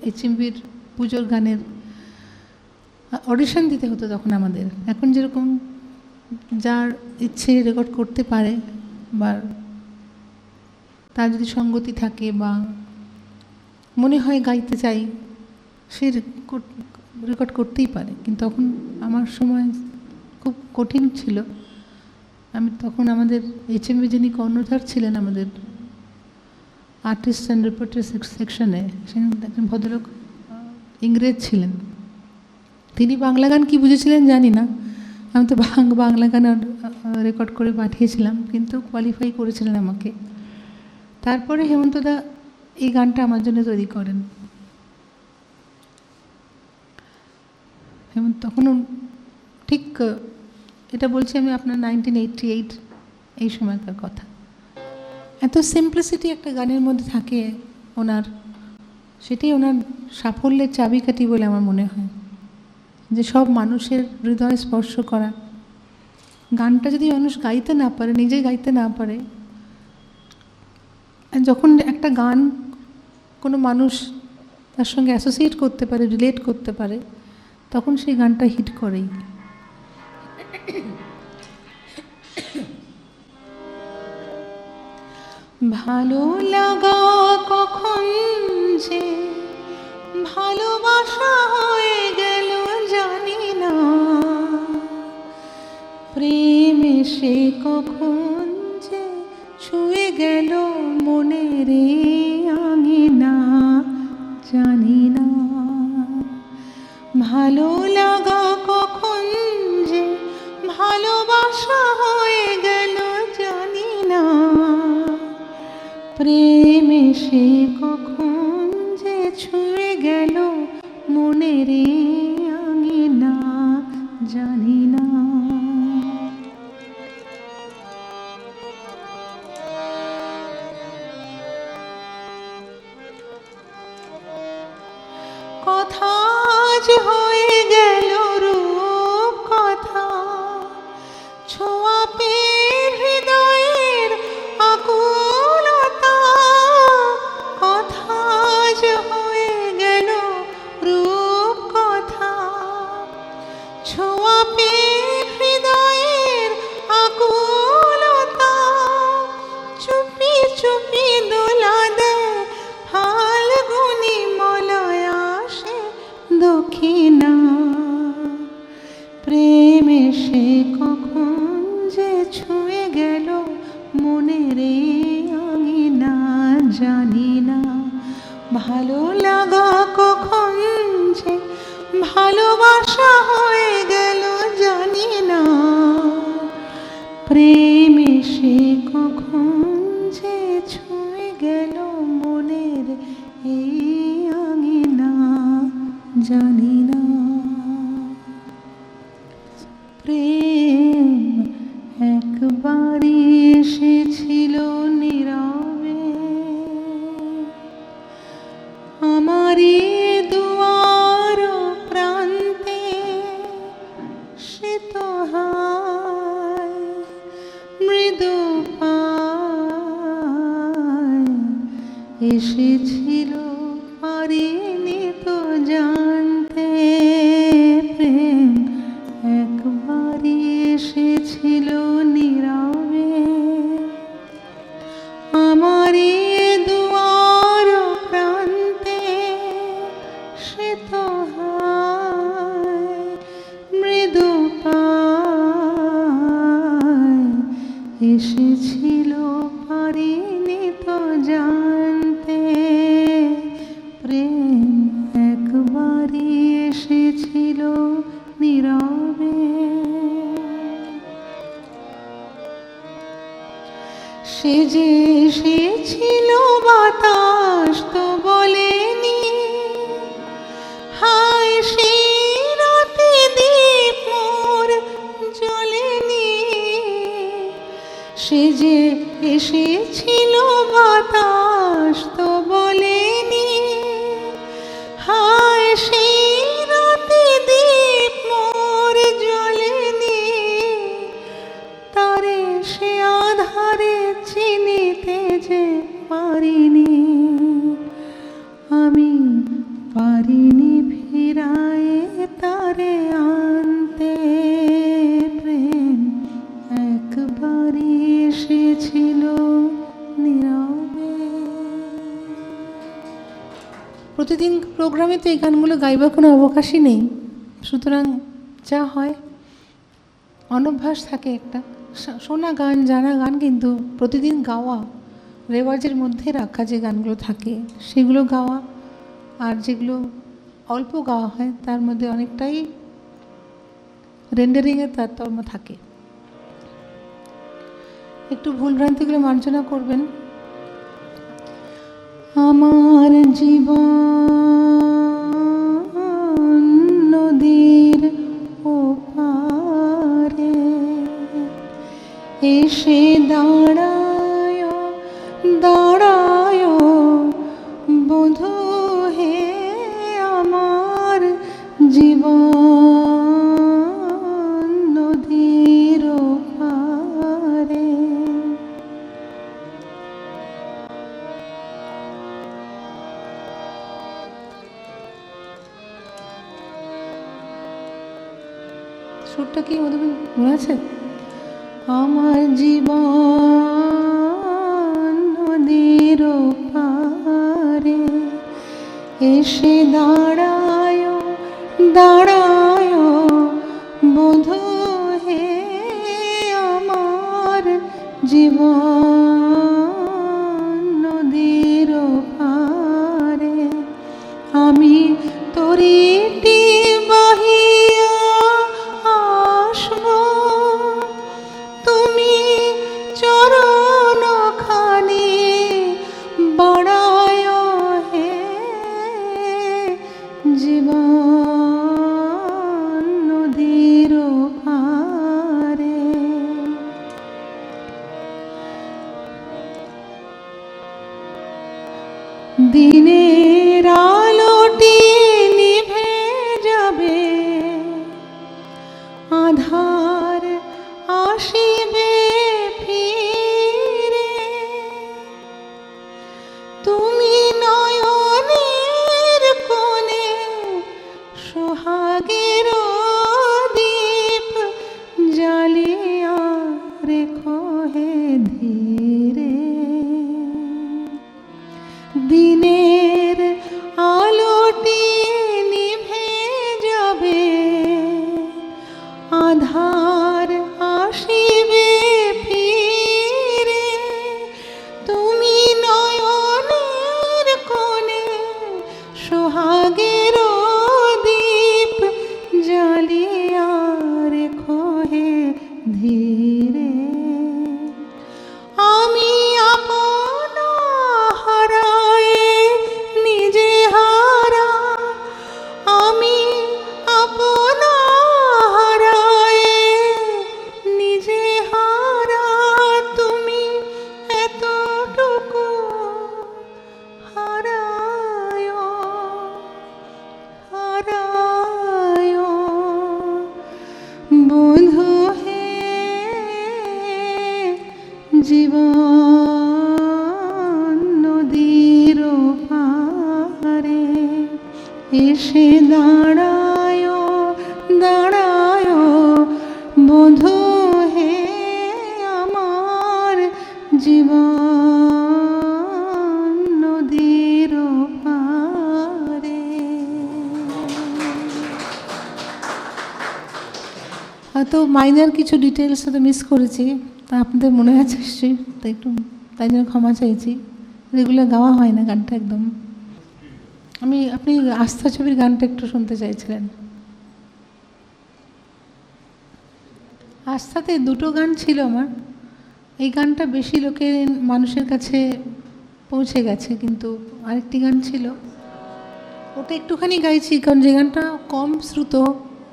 এইচএমবির পুজোর গানের অডিশন দিতে হতো তখন আমাদের। এখন যেরকম যার ইচ্ছে রেকর্ড করতে পারে, বা তার যদি সঙ্গতি থাকে বা মনে হয় গাইতে চাই, সে রেকর্ড করতেই পারে। কিন্তু তখন আমার সময় খুব কঠিন ছিল। আমি তখন আমাদের এইচএমবি যিনি কর্ণধার ছিলেন আমাদের আর্টিস্ট অ্যান্ড রিপোর্টার সেকশনে, সেখানে একজন ভদ্রলোক ইংরেজ ছিলেন। তিনি বাংলা গান কী বুঝেছিলেন জানি না, আমি তো বাংলা গান রেকর্ড করে পাঠিয়েছিলাম, কিন্তু কোয়ালিফাই করেছিলেন আমাকে। তারপরে হেমন্তদা এই গানটা আমার জন্য তৈরি করেন। হেমন্ত তখন ঠিক, এটা বলছি আমি আপনার 1988 এই সময়কার কথা। এত সিম্পলিসিটি একটা গানের মধ্যে থাকে ওনার, সেটাই ওনার সাফল্যের চাবিকাঠি বলে আমার মনে হয়, যে সব মানুষের হৃদয় স্পর্শ করা। গানটা যদি মানুষ গাইতে না পারে, নিজে গাইতে না পারে, যখন একটা গান কোনো মানুষ তার সঙ্গে অ্যাসোসিয়েট করতে পারে, রিলেট করতে পারে, তখন সেই গানটা হিট করেই। ভালো লাগা কখন যে ভালোবাসা হয়ে গেল জানি না, প্রেম এসে কখন যে ছুঁয়ে গেল মনের আঙিনা জানি না। ভালো লাগা কখন যে ভালোবাসা হয়ে গেল জানি না, প্রেম এসে কখন যে ছুঁয়ে গেল মনের আঙিনা জানি না। কথা যে হয়ে গেল রূপ কথা, ছোঁয়া পেয়ে হৃদয়ের আকুলতা। কথা যে হয়ে গেল রূপ কথা, ছোঁয়া পেয়ে হৃদয়ের আকুলতা। চুপি চুপি দোলা দেয় ফাল্গুনি মলয় আসে দক্ষিণা, প্রেম এসে কখন যে ছুঁয়ে গেল মনের আঙিনা জানি না। ভালো লাগা কখন যে ভালোবাসা হয়ে গেল জানি না, প্রেম এসে কখন যে ছুঁয়ে গেল মনের এই আঙিনা জানি না। প্রেম একবারই এসেছিল নীরবে আমারই দুয়ার প্রান্তে, সে তো হায় মৃদু পায় এসেছিল পারিনি তো জানতে। প্রেম একবারই এসেছিল নীরবে আমারই দুয়ার প্রান্তে, সে তো হায় মৃদু পায় এসেছিল পারিনি তো জানতে। প্রেম একবার প্রতিদিন প্রোগ্রামে তো এই গানগুলো গাইবার কোনো অবকাশই নেই, সুতরাং যা হয় অনভ্যাস থাকে একটা শোনা গান, জানা গান, কিন্তু প্রতিদিন গাওয়া, রেওয়াজের মধ্যে রাখা যে গানগুলো থাকে সেগুলো গাওয়া, আর যেগুলো অল্প গাওয়া হয় তার মধ্যে অনেকটাই রেন্ডারিংয়ের তারতম্য থাকে। একটু ভুলভ্রান্তিগুলো মার্জনা করবেন। আমার জীবন নদীর ওপারে এসে দাঁড়ায় দাঁড়ায় বধূ হে আমার জীবন নদীর ওপারে। সুরটা কি মনে আছে? আমার জীবন নদীর পারে এসে দাঁড়ায় দাঁড়ায় বধূ হে আমার জীবন নদীর পারে। আমি তরিটি বাহিয়া আসব, তুমি চরণ খানি বাড়ায় হে জীবন নদীর পারে। দিনের আলোটি নিভে যাবে, আধার আসিবে ফিরে, তুমি নয়নের কোণে সোহাগের দীপ জ্বালিয়া রেখো হে ধীরে। দিনের আলোটি নিভে যাবে, আধার আসিবে ফিরে, তুমি নয়নের কোণে সোহাগের দীপ জ্বালিয়া রেখো হে ধীরে। আমি আপন হারায় নিজে হারা, আমি আপন হারায় নিজে হারা, তুমি এতটুকু হারায় হারায় বন্ধু হে জীবন নদীর পারে এসে দাঁড়ায় দাঁড়ায় বন্ধু হে আমার জীবন নদীর পারে। হয়তো মাইনার কিছু ডিটেলস হয়তো মিস করেছি, তা আপনাদের মনে আছে নিশ্চয়ই, তাই একটু তাই জন্য ক্ষমা চাইছি। রেগুলার গাওয়া হয় না গানটা একদম। আপনি আস্থা ছবির গানটা একটু শুনতে চাইছিলেন। আস্থাতে দুটো গান ছিল আমার, এই গানটা বেশি মানুষের কাছে পৌঁছে গেছে, কিন্তু আরেকটি গান ছিল ওটা একটুখানি গাইছি, কারণ যে গানটা কম শ্রুত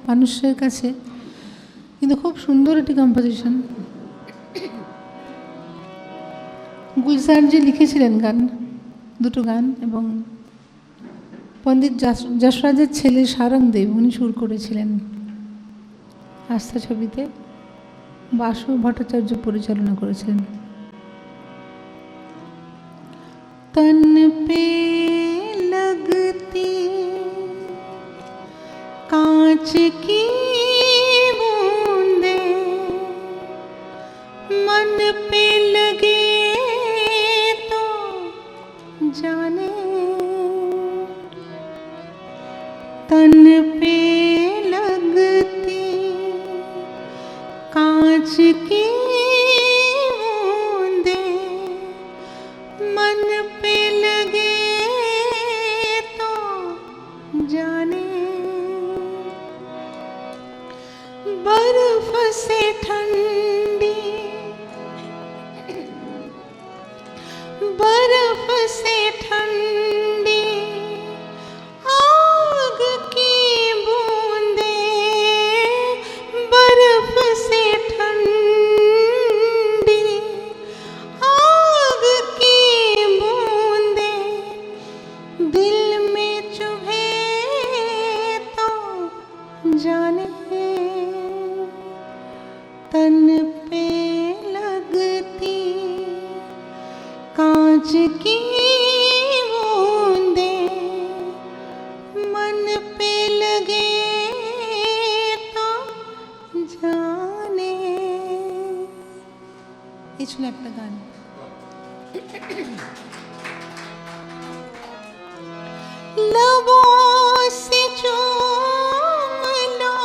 মানুষের কাছে, কিন্তু খুব সুন্দর একটি কম্পোজিশন। গুলজারজি লিখেছিলেন গান, দুটো গান, এবং পণ্ডিত যশরাজের ছেলে সারংদেব উনি সুর করেছিলেন আস্থা ছবিতে, বাসু ভট্টাচার্য পরিচালনা করেছিলেন। তন পে লগতি কাঁচ কি बूंदे मन पे लगे तो जाने গান। लबों से चूम लो,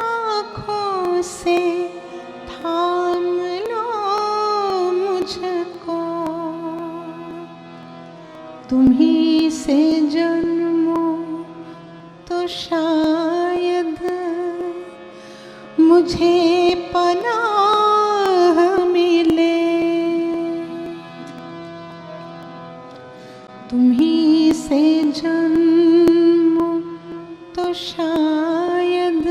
आँखों से थाम लो मुझको, तुम्ही से जन्मो तो शायद मुझे पनाह मिले, तुम्ही से जन्मो तो शायद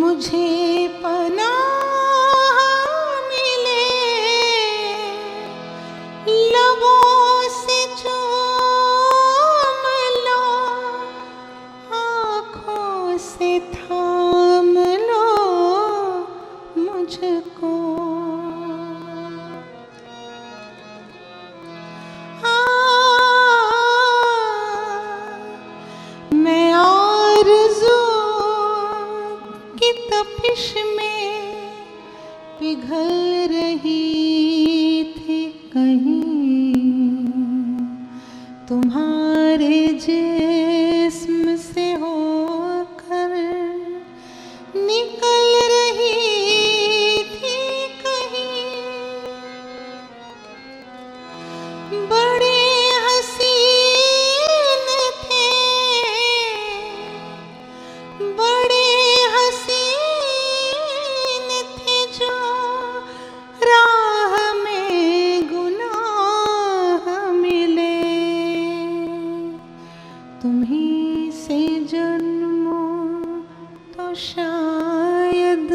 मुझे पनाह मिले, लबों से चूम लो, आँखों से थाम लो मुझको, मैं आरज़ू की तपिश में पिघल रही थी कहीं, तुम्हारे जिस्म से होकर निकल रही थी कहीं, बड़े हसीन थे, बड़े हसीन थे जो राह में गुनाह मिले, तुम्ही से जन्मो तो शायद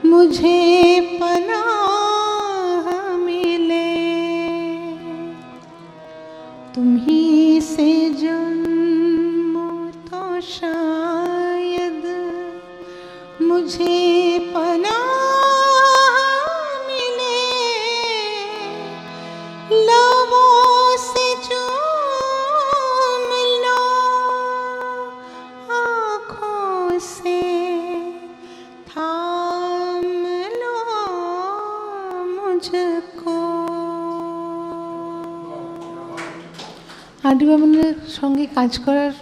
मुझे पनाह मिले, तुम्ही से जन्मो तो शायद मुझे पनाह मिले, लबों से चूम लो, आँखों से थाम लो मुझको। আরডি বর্মনের সঙ্গে কাজ করার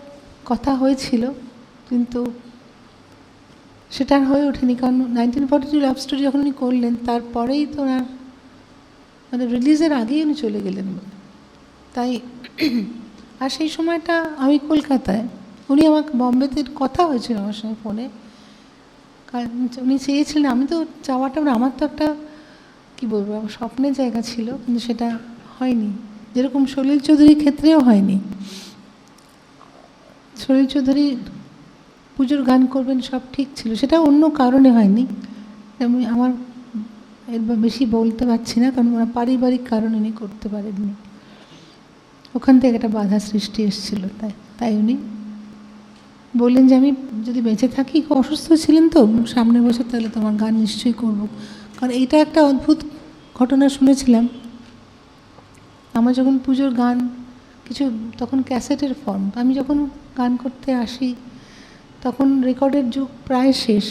কথা হয়েছিল, কিন্তু সেটা আর হয়ে ওঠেনি, কারণ 1942 লাভ স্টোরি যখন উনি করলেন তারপরেই তো ওনার মানে রিলিজের আগেই উনি চলে গেলেন। তাই আর সেই সময়টা আমি কলকাতায়, উনি আমাকে বম্বেতে কথা হয়েছিল আমার সঙ্গে ফোনে, কারণ উনি চেয়েছিলেন, আমি তো চাওয়াটা আমার তো একটা কী বলবো আমার স্বপ্নের জায়গা ছিল, কিন্তু সেটা হয়নি, যেরকম সলিল চৌধুরীর ক্ষেত্রেও হয়নি। সলিল চৌধুরী পুজোর গান করবেন সব ঠিক ছিল, সেটা অন্য কারণে হয়নি, আমি আমার এর বেশি বলতে পারছি না, কারণ ওরা পারিবারিক কারণে উনি করতে পারেননি, ওখান থেকে একটা বাধা সৃষ্টি এসেছিল। তাই উনি বললেন যে আমি যদি বেঁচে থাকি, খুব অসুস্থ ছিলেন তো সামনের বছর, তাহলে তোমার গান নিশ্চয়ই করব। কারণ এইটা একটা অদ্ভুত ঘটনা শুনেছিলাম, আমার যখন পুজোর গান কিছু তখন ক্যাসেটের ফর্ম, আমি যখন গান করতে আসি তখন রেকর্ডের যুগ প্রায় শেষ,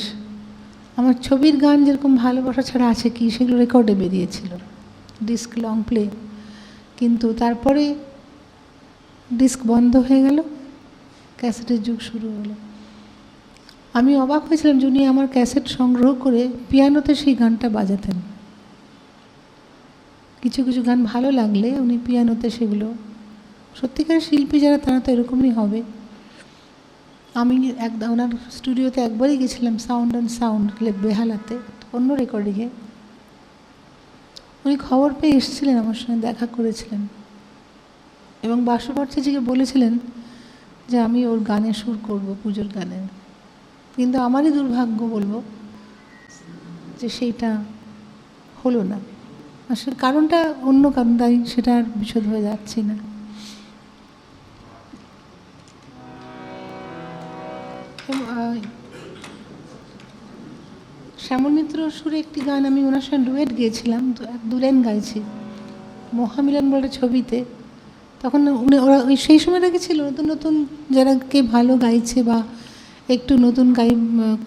আমার ছবির গান যেরকম ভালোবাসা ছাড়া আছে কি সেগুলো রেকর্ডে বেরিয়েছিল, ডিস্ক লং প্লে, কিন্তু তারপরে ডিস্ক বন্ধ হয়ে গেল, ক্যাসেটের যুগ শুরু হলো। আমি অবাক হয়েছিলাম যে উনি আমার ক্যাসেট সংগ্রহ করে পিয়ানোতে সেই গানটা বাজাতেন, কিছু কিছু গান ভালো লাগলে উনি পিয়ানোতে সেগুলো, সত্যিকার শিল্পী যারা তারা তো এরকমই হবে। আমি ওনার স্টুডিওতে একবারই গেছিলাম, সাউন্ড অ্যান্ড সাউন্ড বেহালাতে, অন্য রেকর্ডিংয়ে, উনি খবর পেয়ে এসেছিলেন, আমার সঙ্গে দেখা করেছিলেন এবং বাসু ভট্টাচার্যকে বলেছিলেন যে আমি ওর গানে সুর করব, পুজোর গানে, কিন্তু আমারই দুর্ভাগ্য বলবো যে সেইটা হলো না। আসলে কারণটা অন্য কারণ, তাই সেটা আর বিশদ হয়ে যাচ্ছি না। শ্যামল মিত্র সুরে একটি গান আমি ওনার সঙ্গে ডুয়েট গিয়েছিলাম, দু লাইন গাইছি মহামিলন বলে ছবিতে। তখন ওরা ওই সেই সময়টাকে ছিল নতুন নতুন যারা কে ভালো গাইছে বা একটু নতুন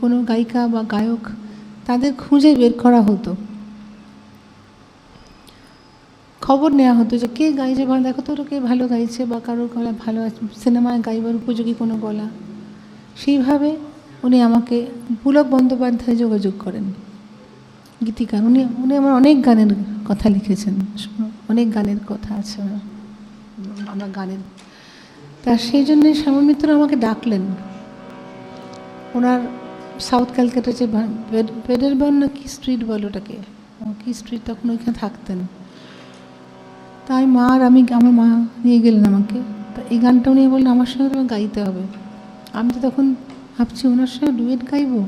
কোনো গায়িকা বা গায়ক তাদের খুঁজে বের করা হতো, খবর নেওয়া হতো যে কে গাইছে ভালো, দেখো তো কে ভালো গাইছে বা কারোর গলা ভালো আছে, সিনেমায় গাইবার উপযোগী কোনো গলা। সেইভাবে উনি আমাকে পুলক বন্দ্যোপাধ্যায় যোগাযোগ করেন, গীতিকার। উনি উনি আমার অনেক গানের কথা লিখেছেন, অনেক গানের কথা আছে আমার গানের। তা সেই জন্যে শ্যামল মিত্র আমাকে ডাকলেন। ওনার সাউথ ক্যালকাটা যে পেডারবর্ন না কি স্ট্রিট বলো ওটাকে, কি স্ট্রিট, তখন ওইখানে থাকতেন। তাই মা আর আমি, আমার মা নিয়ে গেলেন আমাকে। তা এই গানটা উনি বললেন আমার সঙ্গে তোমাকে গাইতে হবে। আমি তো তখন ভাবছি ওনার সঙ্গে ডুয়েট গাইবো,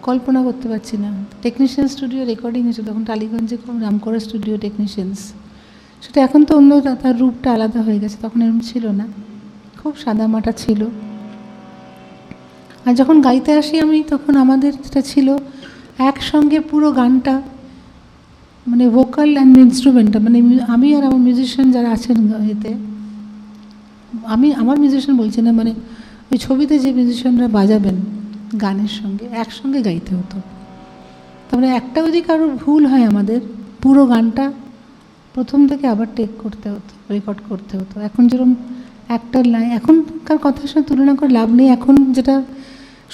কল্পনা করতে পারছি না। টেকনিশিয়ান স্টুডিও রেকর্ডিং হয়েছে তখন টালিগঞ্জে, নামকরা স্টুডিও টেকনিশিয়ানস। সেটা এখন তো অন্য, তার রূপটা আলাদা হয়ে গেছে, তখন এরকম ছিল না, খুব সাদামাটা ছিল। আর যখন গাইতে আসি আমি, তখন আমাদের যেটা ছিল একসঙ্গে পুরো গানটা, মানে ভোকাল অ্যান্ড ইনস্ট্রুমেন্টটা, মানে আমি আর আমার মিউজিশিয়ান যারা আছেন এতে, আমি আমার মিউজিশিয়ান বলছি না, মানে ওই ছবিতে যে মিউজিশিয়ানরা বাজাবেন গানের সঙ্গে একসঙ্গে গাইতে হতো। তারপরে একটা যদি কারোর ভুল হয় আমাদের, পুরো গানটা প্রথম থেকে আবার টেক করতে হতো, রেকর্ড করতে হতো। এখন যেরকম একটা লাইন, এখনকার কথার সাথে তুলনা করে লাভ নেই। এখন যেটা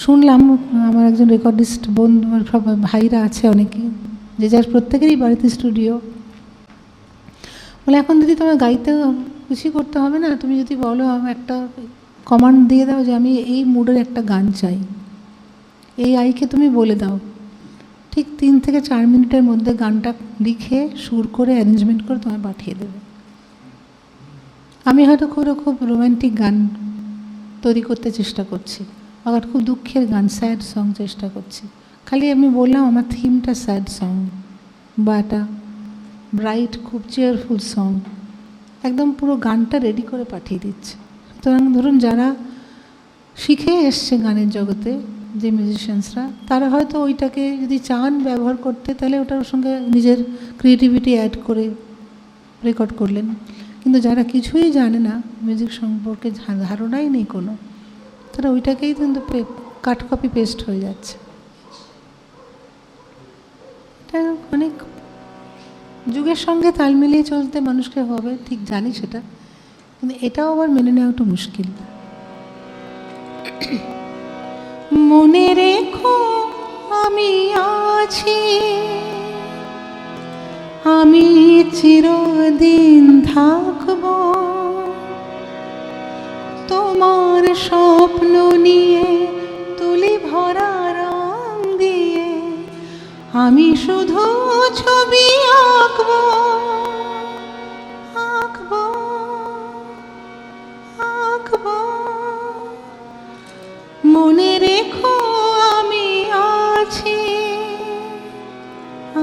শুনলাম, আমার একজন রেকর্ডিস্ট বন্ধু, সব ভাইরা আছে অনেকেই, যে যার প্রত্যেকেরই বাড়িতে স্টুডিও, বলে এখন যদি তোমার গাইতে কিছুই করতে হবে না, তুমি যদি বলো একটা কমান্ড দিয়ে দাও যে আমি এই মুডের একটা গান চাই, এই আইকে তুমি বলে দাও, ঠিক 3 থেকে 4 মিনিটের মধ্যে গানটা লিখে সুর করে অ্যারেঞ্জমেন্ট করে তোমায় পাঠিয়ে দেবে। আমি হয়তো খুব রোম্যান্টিক গান তৈরি করতে চেষ্টা করছি, আবার খুব দুঃখের গান, স্যাড সং চেষ্টা করছি। খালি আমি বললাম আমার থিমটা স্যাড সং বা একটা ব্রাইট খুব চেয়ারফুল সং, একদম পুরো গানটা রেডি করে পাঠিয়ে দিচ্ছে। সুতরাং ধরুন যারা শিখে এসছে গানের জগতে, যে মিউজিশিয়ানসরা, তারা হয়তো ওইটাকে যদি চান ব্যবহার করতে, তাহলে ওটার সঙ্গে নিজের ক্রিয়েটিভিটি অ্যাড করে রেকর্ড করলেন। কিন্তু যারা কিছুই জানে না, মিউজিক সম্পর্কে ধারণাই নেই কোনো, তারা ওইটাকেই কিন্তু কাট কপি পেস্ট হয়ে যাচ্ছে। এটা অনেক যুগের সঙ্গে তাল মিলিয়ে চলতে মানুষকে হবে, ঠিক জানি সেটা, কিন্তু এটাও আবার মেনে নেওয়া একটু মুশকিল। মনে রেখো আমি আছি, আমি চিরদিন থাকব, তোমার স্বপ্ন নিয়ে তুলি ভরা রং দিয়ে আমি শুধু ছবি আঁকব, আঁকব, আঁকব। মনে রেখো আমি আছি,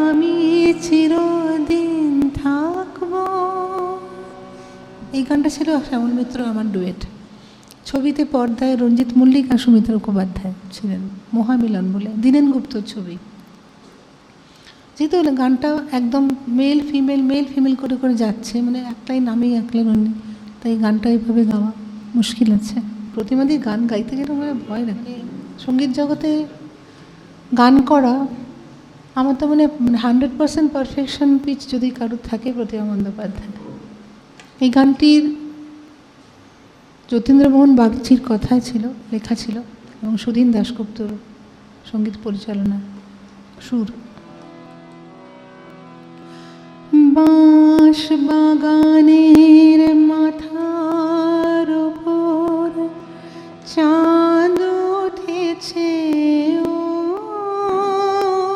আমি চিরদিন থাকব। এই গানটা ছিল শ্যামল মিত্র আমার ডুয়েট। ছবিতে পর্দায় রঞ্জিত মল্লিক আর সুমিত্রা মুখোপাধ্যায় ছিলেন, মহামিলন বলে দীনেন গুপ্তর ছবি। যেহেতু গানটা একদম মেল ফিমেল করে করে যাচ্ছে, মানে এক লাইন আমি এক লাইন অন্য, তাই গানটা এইভাবে গাওয়া মুশকিল আছে। প্রতিমাদি গান গাইতে গেলে আমার ভয় লাগে। সঙ্গীত জগতে গান করা আমার তো মানে 100% পারফেকশন পিচ যদি কারোর থাকে, প্রতিমা বন্দ্যোপাধ্যায়। এই গানটির যতীন্দ্রমোহন বাগচির কথায় ছিল, লেখা ছিল, এবং সুধীন দাশগুপ্তর সঙ্গীত পরিচালনা, সুর। বাঁশ বাগানের মাথার ওপর চাঁদ উঠেছে,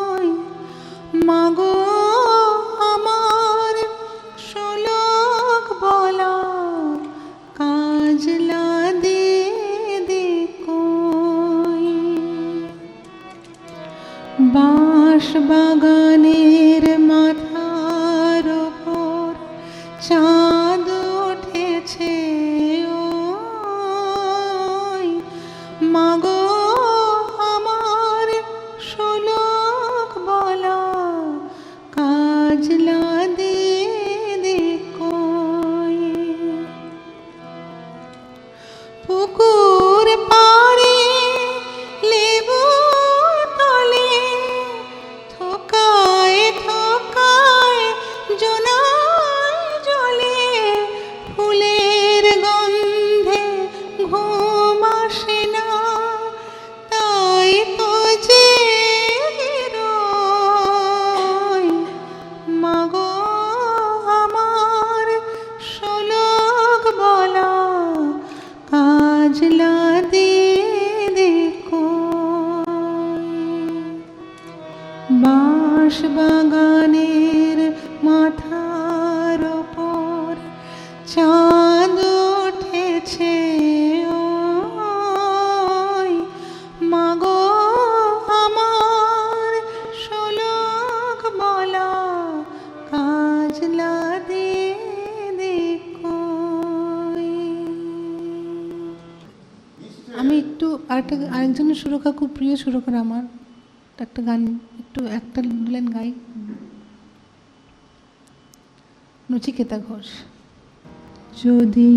ওই মাগো আমার শোলক বলা কাজলা দে দে কই। বাঁশ বাগানের মাথার ওপর চাঁদ উঠেছে, ওই মাগো আমার শোলক বলা কাজলা দে দে কই। পুকুর পাড়ে লেবু তলে চাঁদ উঠেছে ওই মাগো আমার শোলক বলা কাজলা দে কই। আমি একটু আরেকজনের সুরকার, খুব প্রিয় সুরকার আমার, একটা গান একটা লাইন গাই। নচিকেতা ঘোষ। যদি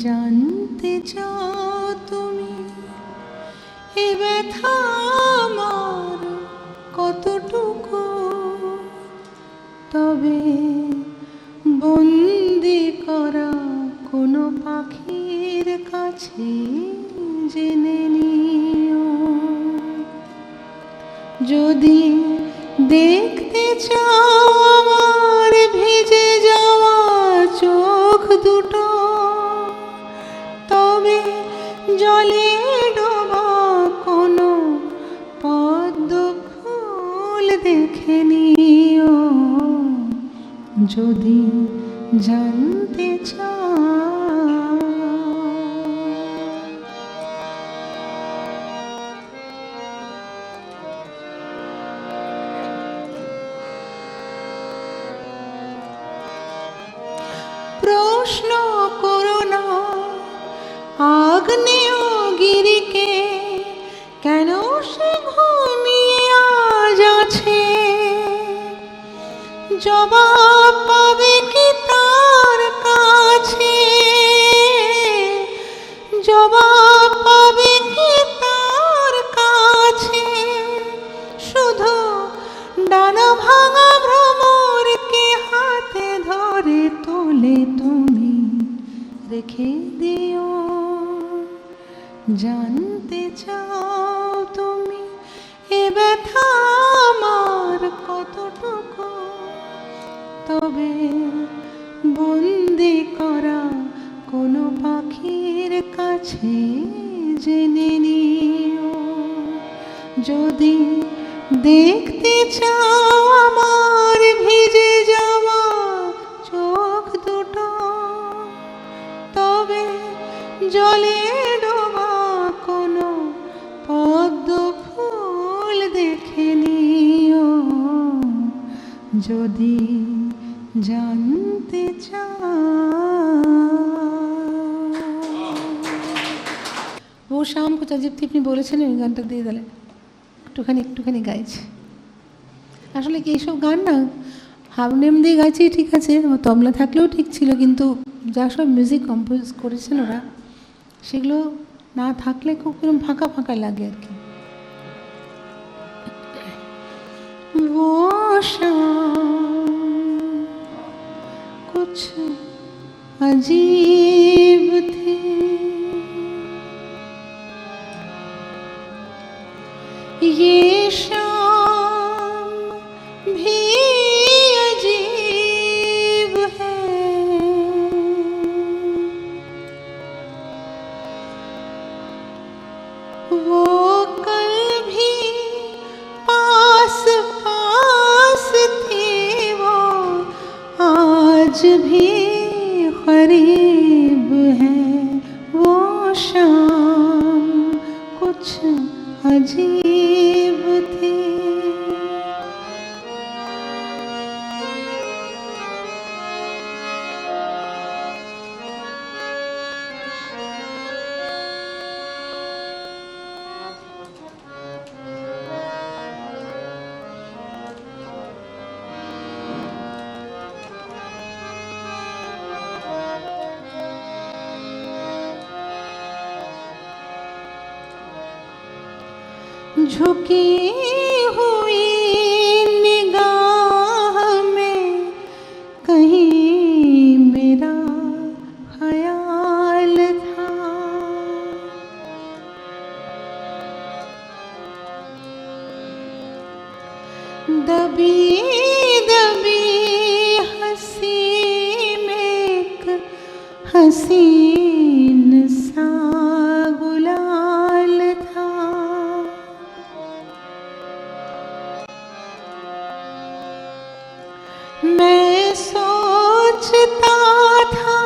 জানতে চাও তুমি এ ব্যথা আমার কতটুকু, তবে বন্দি করা কোনো পাখির কাছে জেনে নিও। যদি দেখতে চাও আমার ভিজে যাওয়া চোখ দুটো, তবে জলে ডোবা কোনো পদ্ম ফুল দেখে নিও। যদি জানতে চাও। প্রশ্ন করো না আগ্নেয়গিরিকে, কেন সে ঘুমিয়ে আজ আছে। জবাব পাবে কি তার কাছে, জবাব পাবে কি তার কাছে। শুধু ডানা ভাঙা ভ্রমরকে হাতে ধরে তোলে তুমি রেখে দিও। জানতে চাও তুমি এ ব্যথা আমার কতটুকু, তবে বন্দি করা কোনো পাখির কাছে জেনে নিও। যদি দেখতে চাও আমার ভিজে যাওয়া চোখ দুটো, তবে জলে ডোবা কোনো পদ্ম ফুল দেখে নিও। যদি জানতে চাও। वो शाम को अजीब थी আপনি বলেছেন এই গানটা দিয়ে দিলেন, একটুখানি গাইছি। আসলে কি এইসব গান না হারমোনিয়াম দিয়ে গাইছি ঠিক আছে, তবলা থাকলেও ঠিক ছিল, কিন্তু যা সব মিউজিক কম্পোজ করেছেন ওরা, সেগুলো না থাকলে খুব কিরকম ফাঁকা ফাঁকা লাগে আর কি। वो शाम कुछ अजीब थी, ये शाम भी अजीब है। वो कल भी पास पास थी, वो आज भी करीब है। वो शाम कुछ अजीब थी। झुकी हुई निगाह में कहीं मेरा ख्याल था। दबी दबी हंसी में एक हसीन सा गुलाल था। मैं सोचता था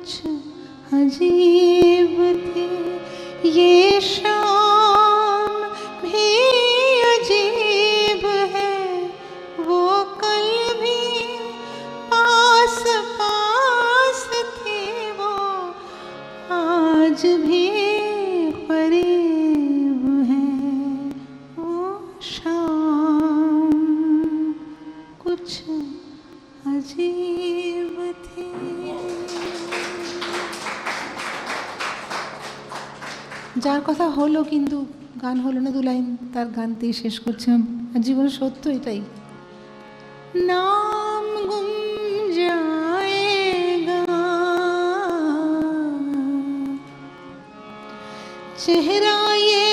कुछ अजीब थी ये शाम भी अजीब है, वो कल भी पास पास थी, वो आज भी करीब है, वो शाम कुछ अजीब थी। যার কথা হলো কিন্তু গান হলো না, দু লাইন তার গানতেই শেষ করছিলাম। আর জীবন সত্য এটাই, নাম গুম जाएगा, चेहरा ये